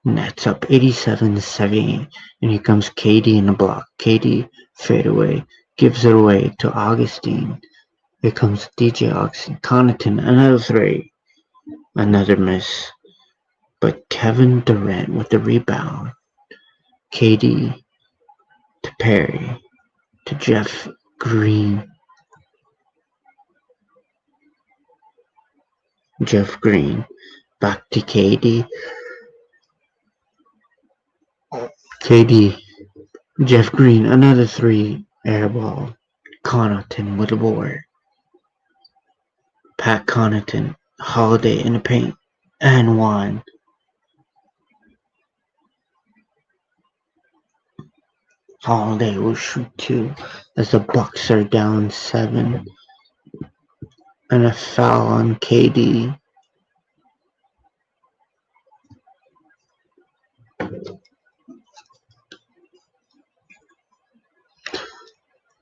Nets up 87-78. And here comes KD in the block. KD fadeaway. Gives it away to Augustine. Here comes DJ Augustine. Connaughton, another three. Another miss. But Kevin Durant with the rebound. KD to Perry to Jeff Green. Jeff Green back to KD. KD. Jeff Green, another three. Air ball. Connaughton with the board. Pat Connaughton. Holiday in the paint. And one. Holiday will shoot two as the Bucks are down 7. And a foul on KD.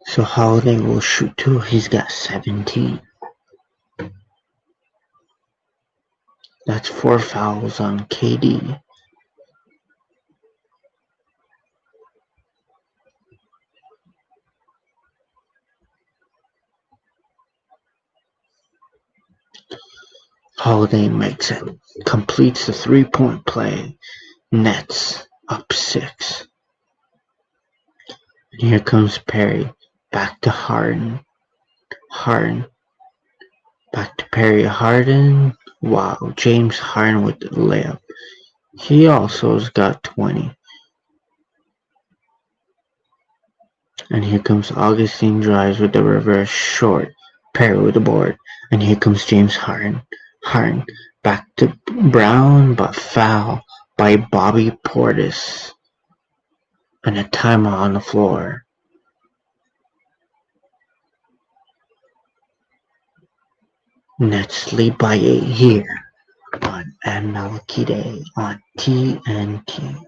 So Holiday will shoot two. He's got 17. That's 4 fouls on KD. Holiday makes it. Completes the 3-point play. Nets up 6. And here comes Perry. Back to Harden. Harden. Back to Perry. Harden. Wow. James Harden with the layup. He also has got 20. And here comes Augustine drives with the reverse short. Perry with the board. And here comes James Harden. Harden back to Brown, but foul by Bobby Portis. And a timeout on the floor. Nets lead by 8 here on MLK Day on TNT.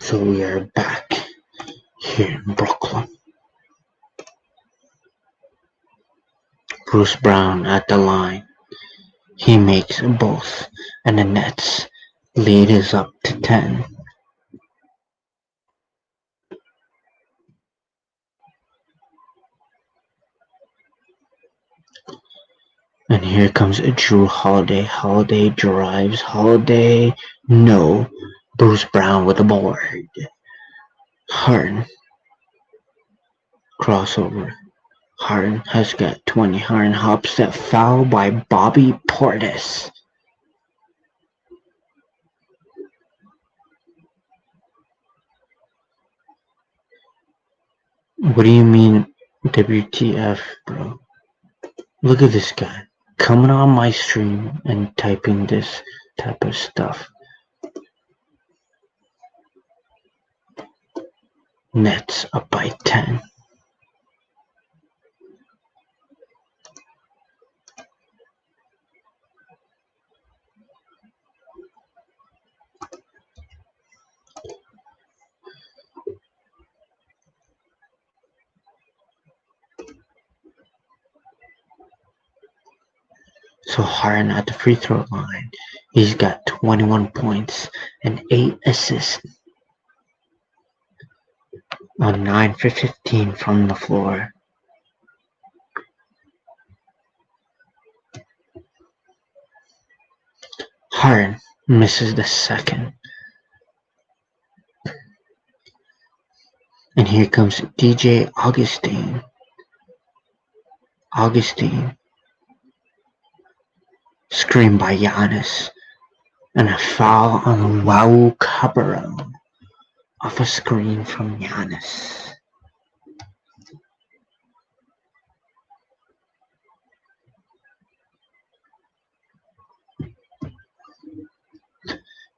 So we are back here in Brooklyn. Bruce Brown at the line. He makes both, and the Nets lead is up to 10. And here comes Drew Holiday. Holiday drives. Holiday, no. Bruce Brown with the board. Harden. Crossover. Harden has got 20. Harden hops that foul by Bobby Portis. What do you mean WTF, bro? Look at this guy coming on my stream and typing this type of stuff. Nets up by 10. So Harden at the free throw line. He's got 21 points and 8 assists on 9 for 15 from the floor. Harden misses the second. And here comes DJ Augustine. Screen by Giannis. And a foul on Raul Cabarro off a screen from Giannis.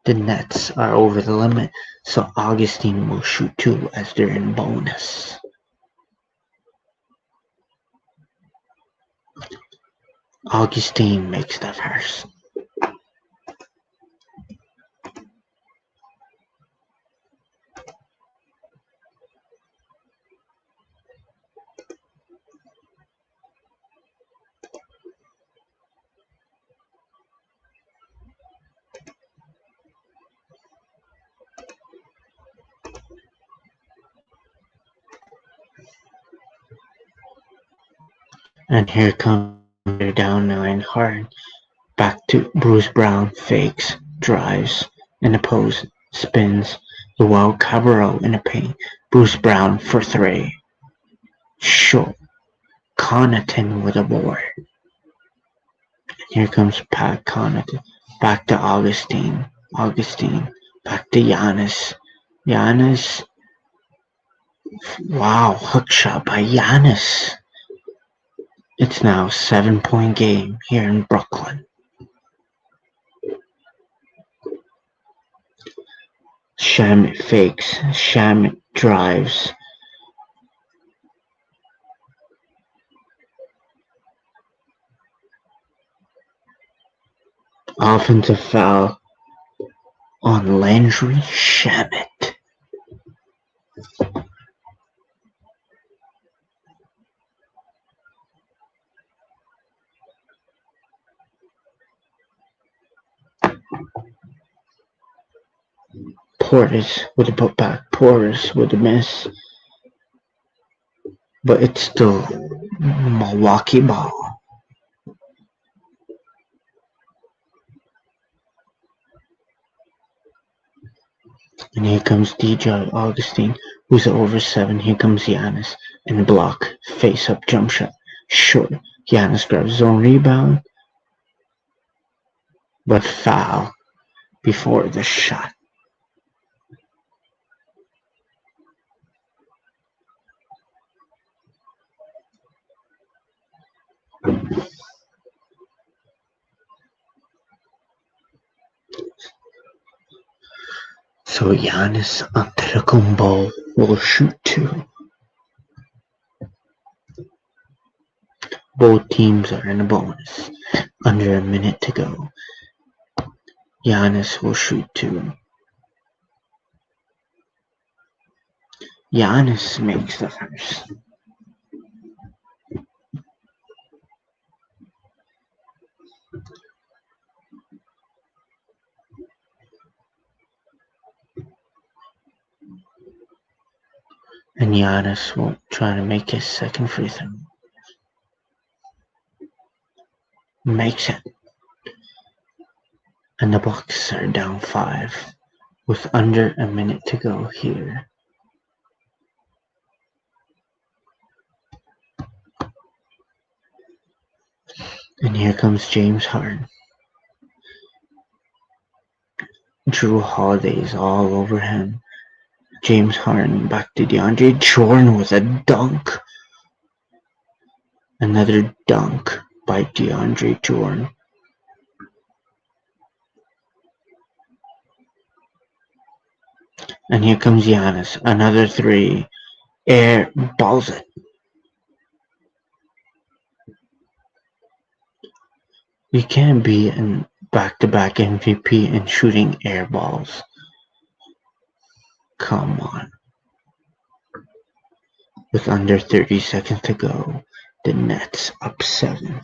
The Nets are over the limit, so Augustine will shoot 2 as they're in bonus. Augustine makes the first. And here comes down 9 Harden. Back to Bruce Brown, fakes, drives, in the post, spins, Raul Cabarro in the paint. Bruce Brown for 3. Short. Connaughton with a board. Here comes Pat Connaughton. Back to Augustine. Back to Giannis. Wow, hook shot by Giannis. It's now a 7-point game here in Brooklyn. Shamet fakes. Shamet drives. Offensive foul on Landry Shamet. Portis with a putback. Portis with a miss. But it's still Milwaukee ball. And here comes DJ Augustine, who's over 7. Here comes Giannis. And block. Face up jump shot. Short. Giannis grabs zone rebound. But foul before the shot. So Giannis Antetokounmpo will shoot 2. Both teams are in a bonus. Under a minute to go. Giannis will shoot 2. Giannis makes the first. And Giannis will try to make his second free throw. Makes it. And the Bucks are down 5 with under a minute to go here. And here comes James Harden. Drew Holiday's all over him. James Harden back to DeAndre Jordan with a dunk. Another dunk by DeAndre Jordan. And here comes Giannis. Another three. Air balls it. You can't be a back-to-back MVP and shooting air balls. Come on. With under 30 seconds to go, the Nets up 7.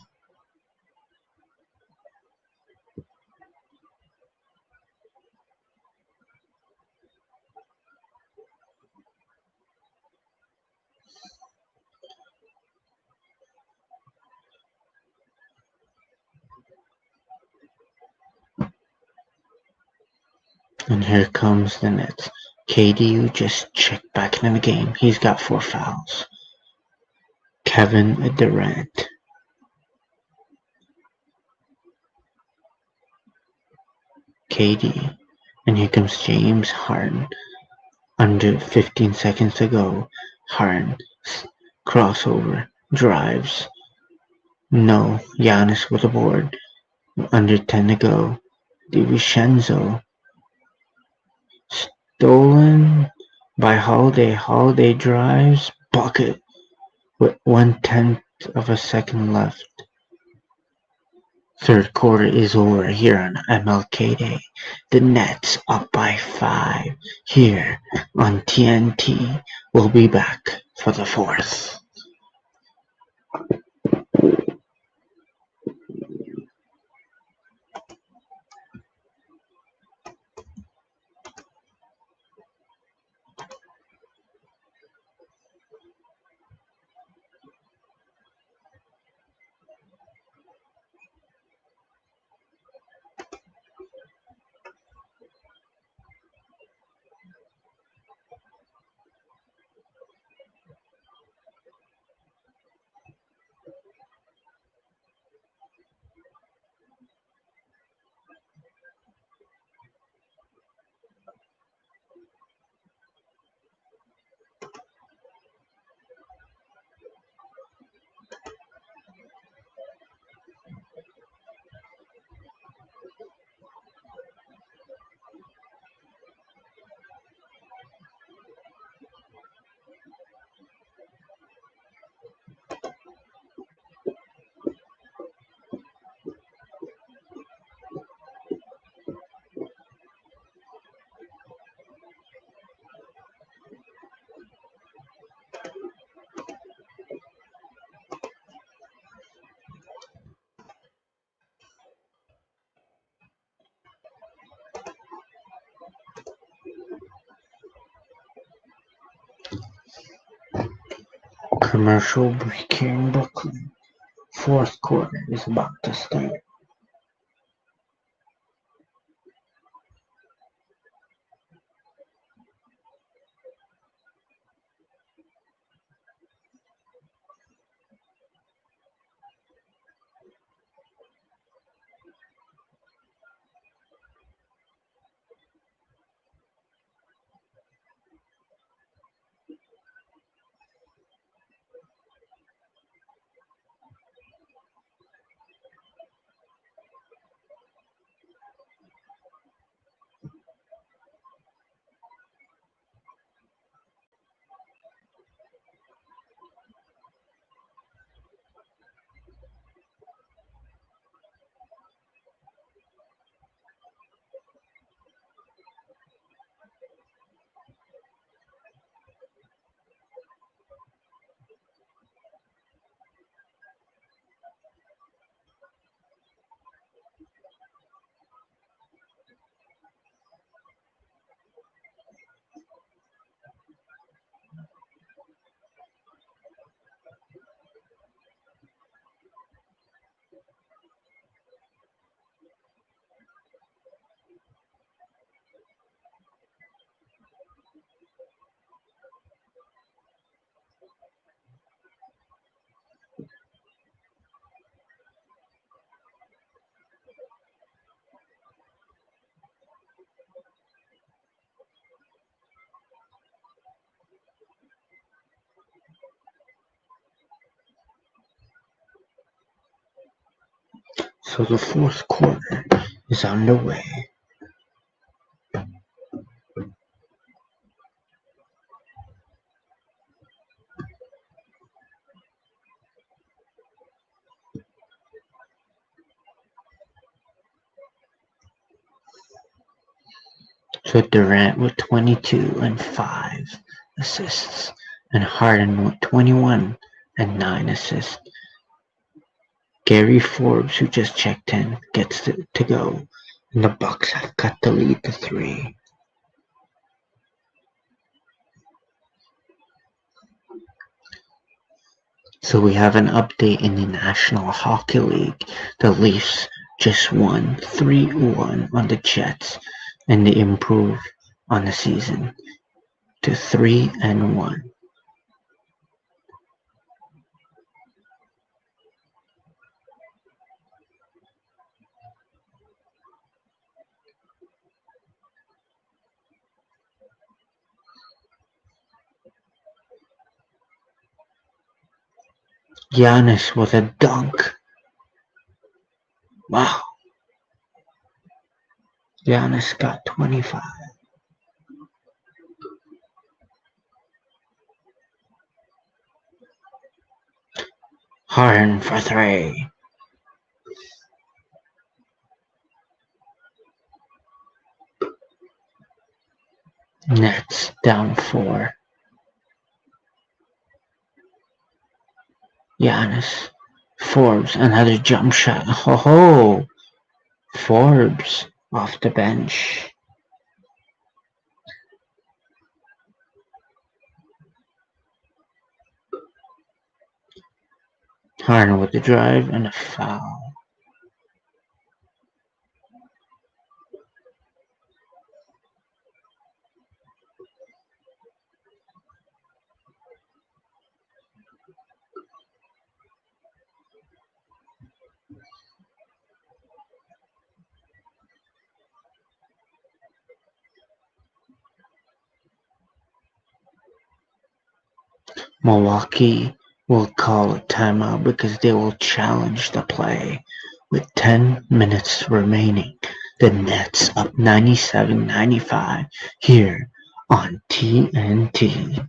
And here comes the Nets. KD just checked back in the game. He's got 4 fouls. Kevin Durant. KD. And here comes James Harden. Under 15 seconds to go. Harden. Crossover. Drives. No. Giannis with a board. Under 10 to go. DiVincenzo. Stolen by Holiday. Holiday drives. Bucket. With 1/10 of a second left. Third quarter is over here on MLK Day. The Nets up by 5 here on TNT. We'll be back for the fourth. Commercial break here in Brooklyn. Fourth quarter is about to start. So the fourth quarter is underway. So Durant with 22 and 5 assists, and Harden with 21 and 9 assists. Gary Forbes, who just checked in, gets to go, and the Bucks have cut the lead to 3. So we have an update in the National Hockey League. The Leafs just won 3-1 on the Jets, and they improved on the season to 3-1. Giannis with a dunk. Wow. Giannis got 25. Harden for 3. Nets down 4. Giannis. Forbes, another jump shot. Ho ho! Forbes off the bench. Harden with the drive and a foul. Milwaukee will call a timeout because they will challenge the play with 10 minutes remaining. The Nets up 97-95 here on TNT.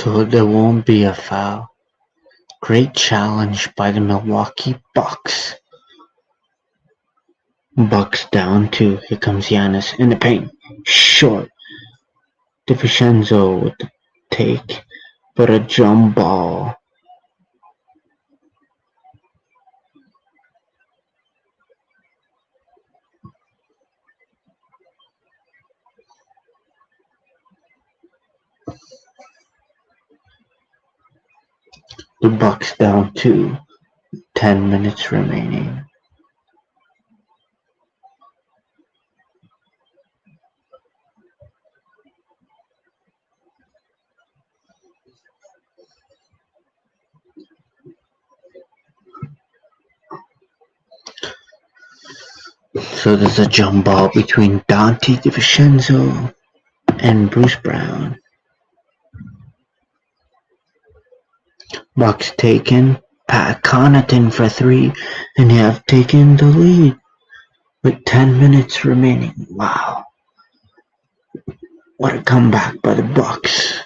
So there won't be a foul. Great challenge by the Milwaukee Bucks. Bucks down two. Here comes Giannis in the paint. Short. DiVincenzo with the take, but a jump ball. The Bucks down two. 10 minutes remaining. So there's a jump ball between Dante DiVincenzo and Bruce Brown. Bucks taken. Pat Connaughton for three, and they have taken the lead with 10 minutes remaining. Wow. What a comeback by the Bucks.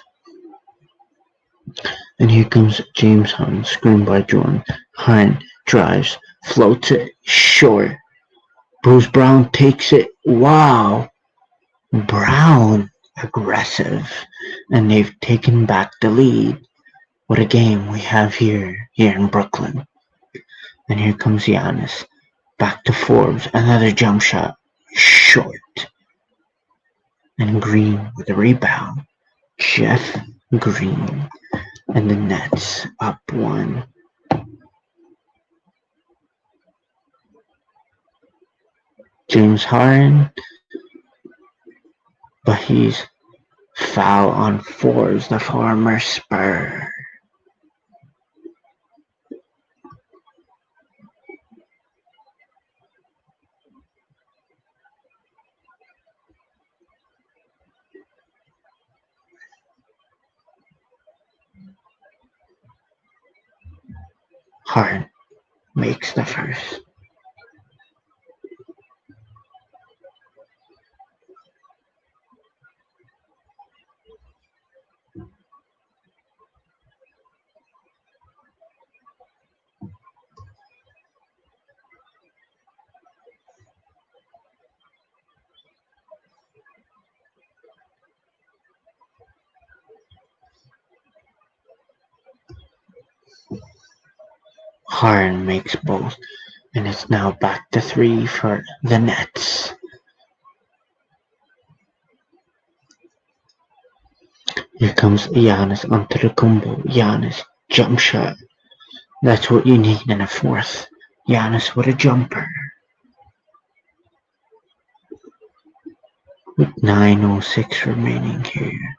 And here comes James Harden, screened by Jordan. Harden drives, floats it, short. Bruce Brown takes it. Wow. Brown aggressive. And they've taken back the lead. What a game we have here in Brooklyn. And here comes Giannis. Back to Forbes. Another jump shot. Short. And Green with a rebound. Jeff Green. And the Nets up one. James Harden. But he's foul on Forbes, the former Spur. Harden makes the first. Harden makes both, and it's now back to three for the Nets. Here comes Giannis Antetokounmpo. Giannis jump shot. That's what you need in a fourth. Giannis with a jumper. With 9:06 remaining here.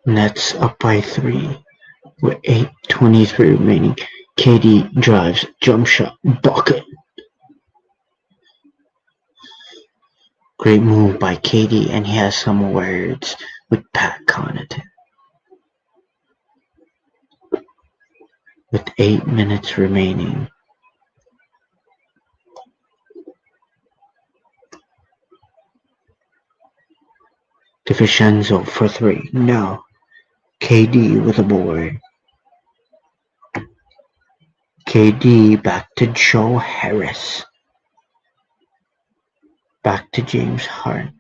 Nets up by three with 8:23 remaining. KD drives, jump shot, bucket. Great move by KD, and he has some words with Pat Connaughton. With 8 minutes remaining. DiVincenzo for three. No. KD with a board. KD back to Joe Harris. Back to James Harden.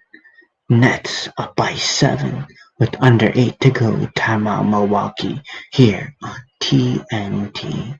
Nets up by 7 with under 8 to go. Timeout Milwaukee here on TNT.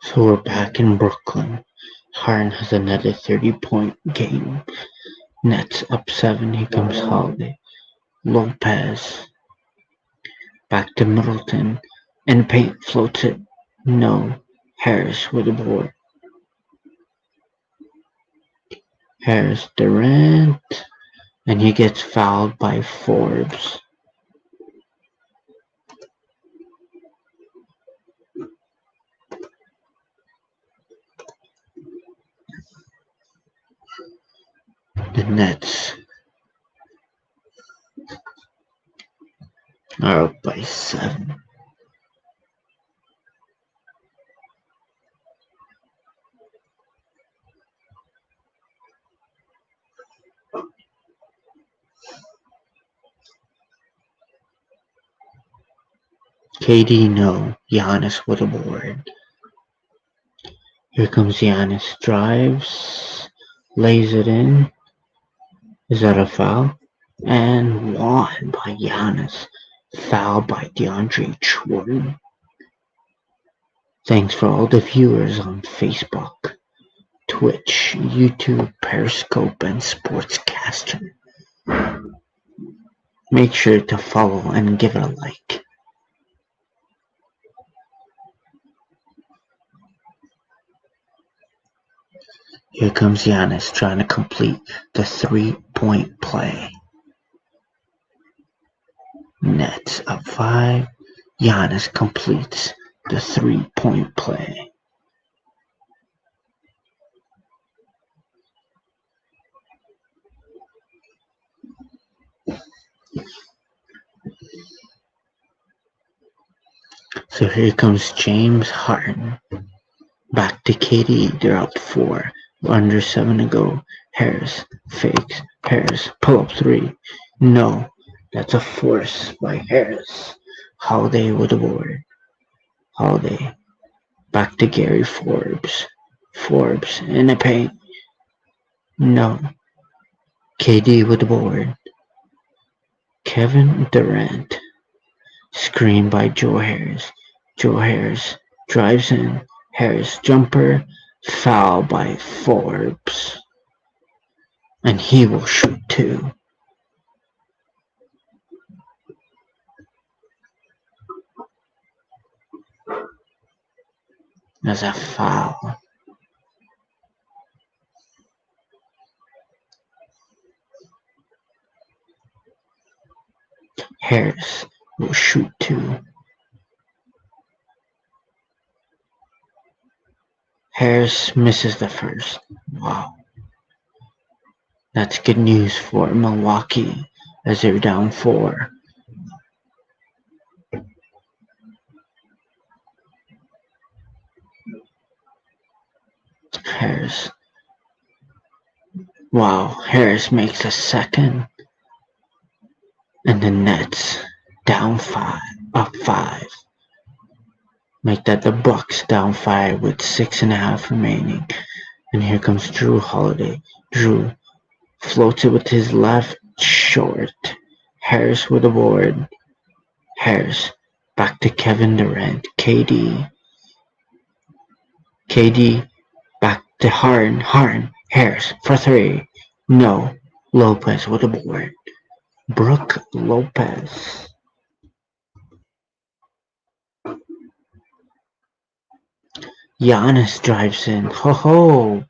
So we're back in Brooklyn. Harden has another 30-point game. Nets up 7. Here comes Holiday. Lopez. Back to Middleton. And paint floats it. No. Harris with the board. Harris Durant. And he gets fouled by Forbes. The Nets are up by 7. KD no. Giannis with a board. Here comes Giannis. Drives. Lays it in. Is that a foul? And won by Giannis. Foul by DeAndre Jordan. Thanks for all the viewers on Facebook, Twitch, YouTube, Periscope, and Sportscaster. Make sure to follow and give it a like. Here comes Giannis trying to complete the 3-point play. Nets up 5. Giannis completes the 3-point play. So here comes James Harden. Back to KD. They're up 4. Under 7 to go. Harris fakes. Harris pull up 3. No. That's a force by Harris. Holiday with the board. Holiday. Back to Gary Forbes. Forbes in the paint. No. KD with the board. Kevin Durant. Screen by Joe Harris. Joe Harris drives in. Harris jumper. Foul by Forbes. And he will shoot 2. That's a foul. Harris will shoot 2. Harris misses the first. Wow. That's good news for Milwaukee. as they're down 4. Harris. Wow, Harris makes a second. And the Nets down 5, up 5. Make that the Bucks down 5 with 6.5 remaining. And here comes Drew Holiday. Drew floats it with his left short. Harris with a board. Harris back to Kevin Durant. KD. KD back to Harden. Harden. Harris for 3. No. Lopez with a board. Brook Lopez. Giannis drives in. Ho ho!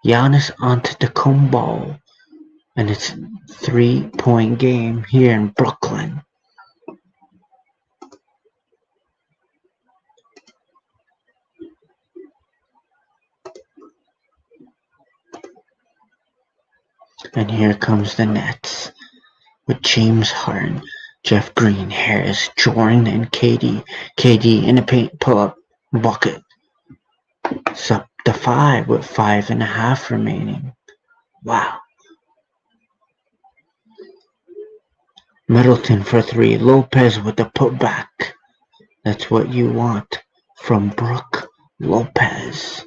Giannis onto the combo. And it's 3-point game here in Brooklyn. And here comes the Nets with James Harden, Jeff Green, Harris, Jordan, and KD. KD in the paint, pull up, bucket. It's up to 5 with 5.5 remaining. Wow. Middleton for 3. Lopez with the putback. That's what you want from Brook Lopez.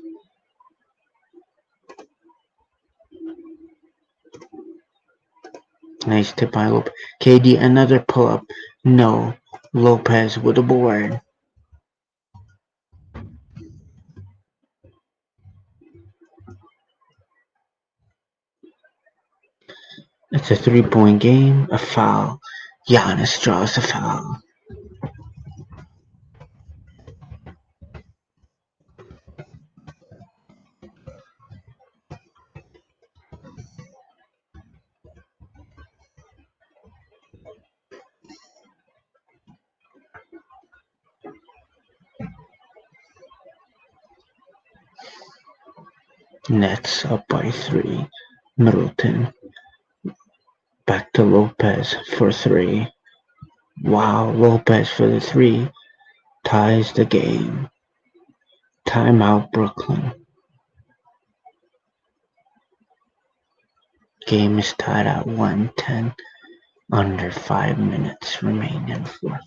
Nice tip by Lopez. KD, another pull-up. No. Lopez with a board. It's a 3-point game. A foul. Giannis draws a foul. Nets up by 3. Middleton. Back to Lopez for 3. Wow, Lopez for the 3. Ties the game. Timeout Brooklyn. Game is tied at 110. Under 5 minutes remain in the fourth.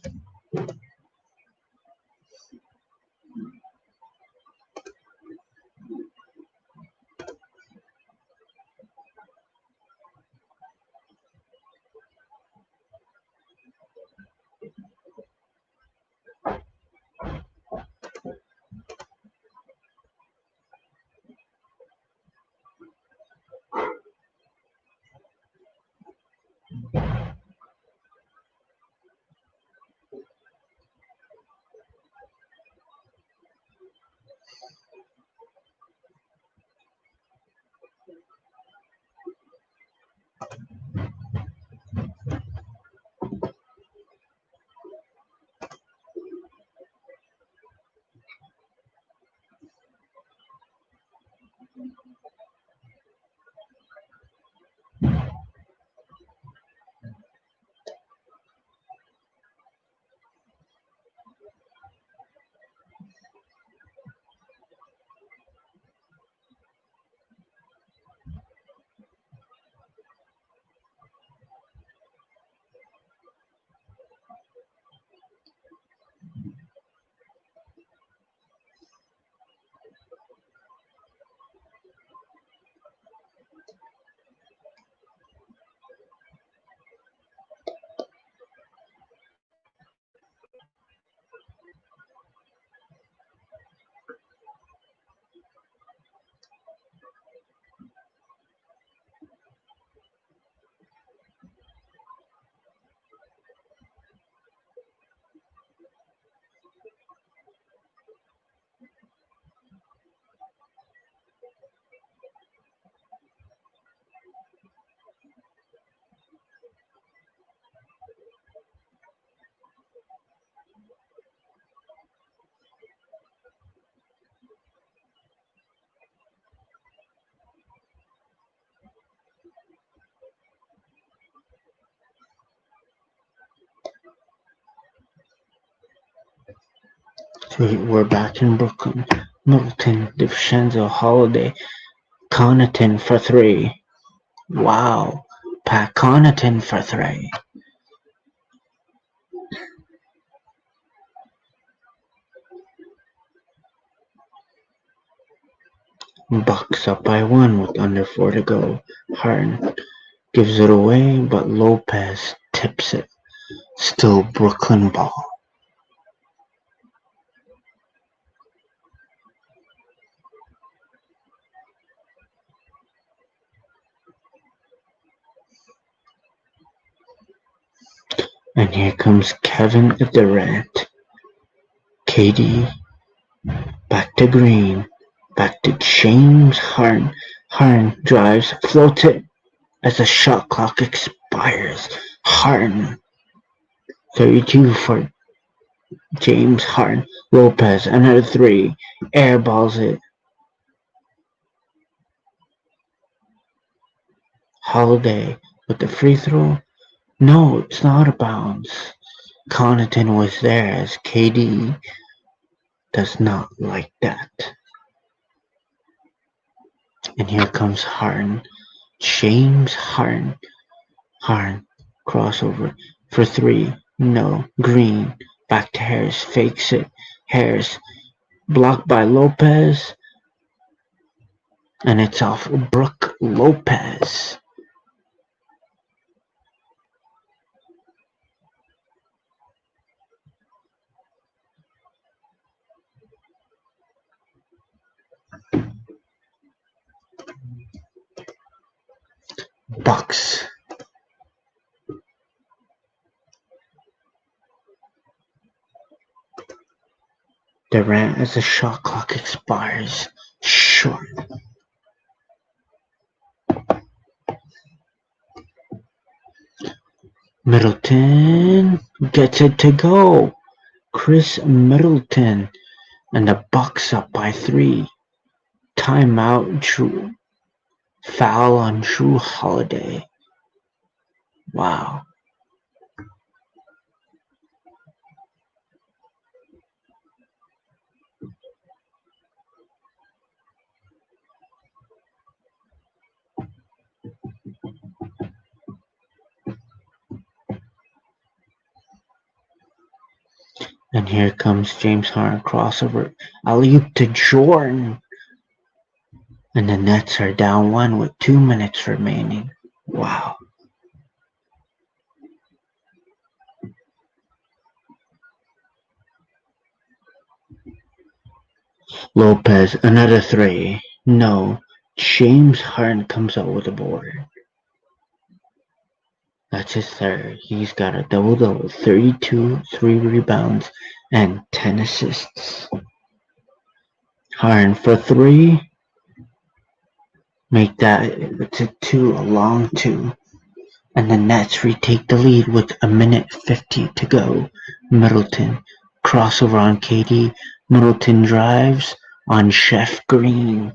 We're back in Brooklyn. Middleton, DiVincenzo, Holiday, Connaughton for three. Wow. Pat Connaughton for three. Bucks up by one with under 4 to go. Harden gives it away, but Lopez tips it. Still Brooklyn ball. And here comes Kevin Durant. KD. Back to Green. Back to James Harden. Harden drives, floats it as the shot clock expires. Harden. 32 for James Harden. Lopez, another three. Airballs it. Holiday with the free throw. No, it's not a bounce. Connaughton was there as KD does not like that. And here comes Harden. James Harden. Harden. Crossover for three. No. Green. Back to Harris. Fakes it. Harris. Blocked by Lopez. And it's off Brook Lopez. Bucks. Durant as the shot clock expires. Short. Middleton gets it to go. Chris Middleton. And the Bucks up by three. Timeout. Drew. Foul on Jrue Holiday. Wow. And here comes James Harden crossover. Alley-oop to Jordan. And the Nets are down one with 2 minutes remaining. Wow. Lopez, another three. No. James Harden comes out with a board. That's his third. He's got a double-double, 32, 3 rebounds, and 10 assists. Harden for three. Make that to two, a long two. And the Nets retake the lead with a minute 50 to go. Middleton, crossover on KD. Middleton drives on Chef Green.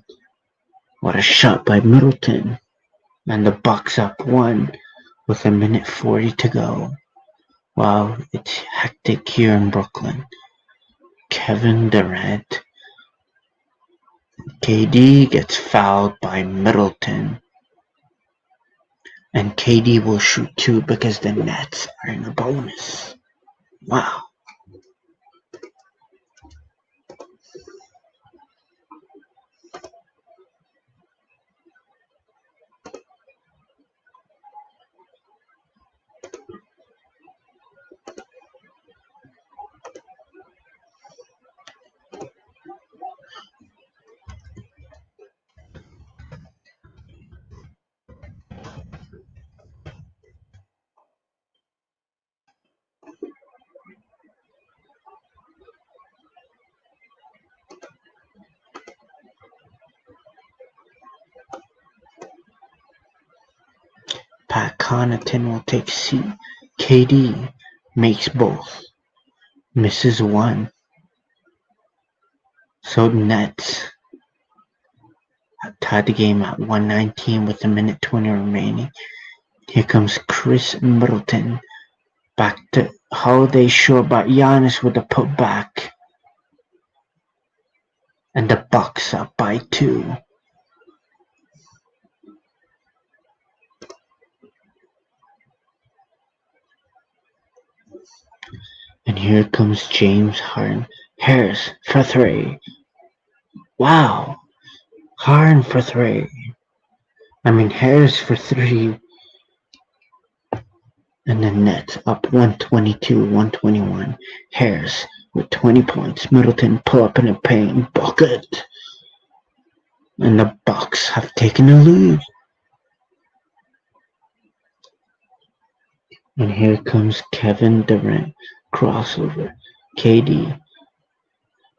What a shot by Middleton. And the Bucks up one with a minute 40 to go. Wow, it's hectic here in Brooklyn. Kevin Durant. KD gets fouled by Middleton. And KD will shoot two because the Nets are in a bonus. Wow. Pat Connaughton will take C. KD makes both. Misses one. So Nets tied the game at 119 with a minute 20 remaining. Here comes Chris Middleton. Back to Holiday short by Giannis with a putback. and the Bucks up by 2. And here comes James Harden. Harris for 3. Wow. Harden for 3. Harris for 3. And the Nets up 122-121. Harris with 20 points. Middleton pull up in the paint. Bucket. And the Bucks have taken the lead. And here comes Kevin Durant. Crossover. KD.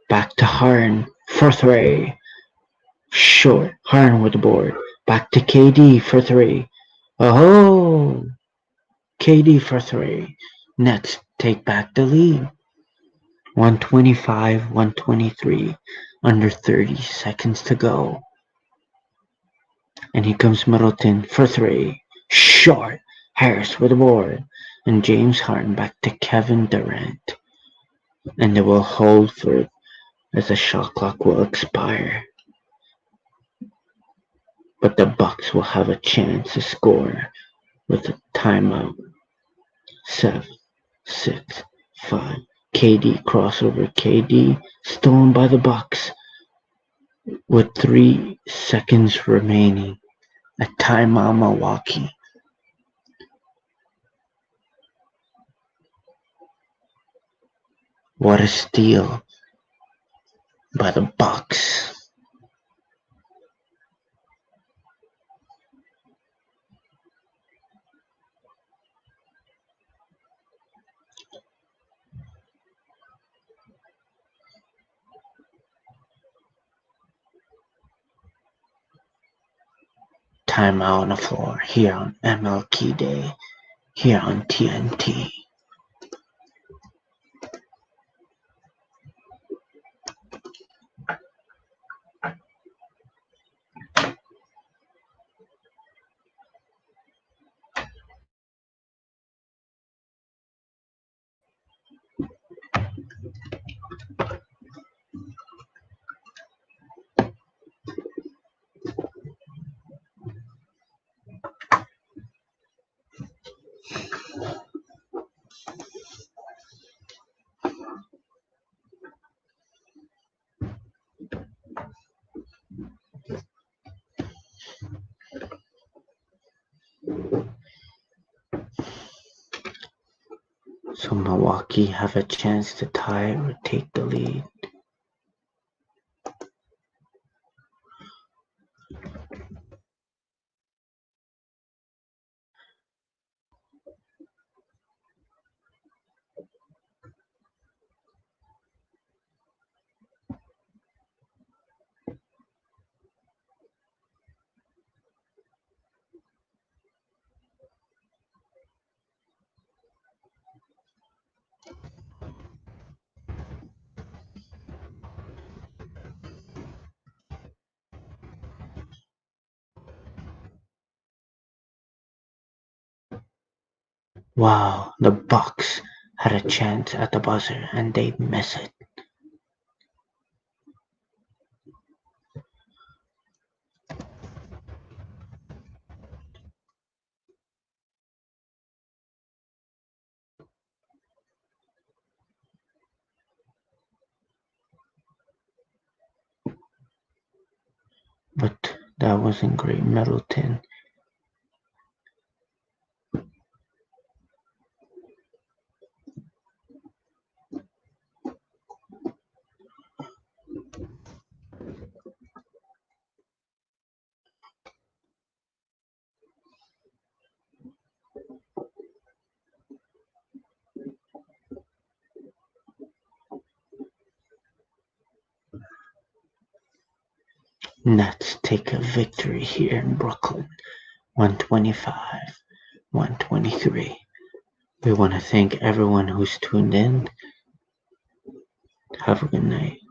Back to Harden for 3. Short. Harden with the board. Back to KD for 3. Oh! KD for 3. Nets take back the lead. 125-123. Under 30 seconds to go. And here comes Middleton for 3. Short. Harris with the board. And James Harden back to Kevin Durant. And they will hold for it as the shot clock will expire. But the Bucks will have a chance to score with a timeout. 7, 6, 5. KD crossover. KD stolen by the Bucks with 3 seconds remaining. A timeout, Milwaukee. What a steal by the Bucks. Timeout on the floor here on MLK Day, here on TNT. So Milwaukee have a chance to tie or take the lead. Wow, the Bucks had a chance at the buzzer and they miss it. But that wasn't great. Middleton. Nets take a victory here in Brooklyn. 125-123. We want to thank everyone who's tuned in. Have a good night.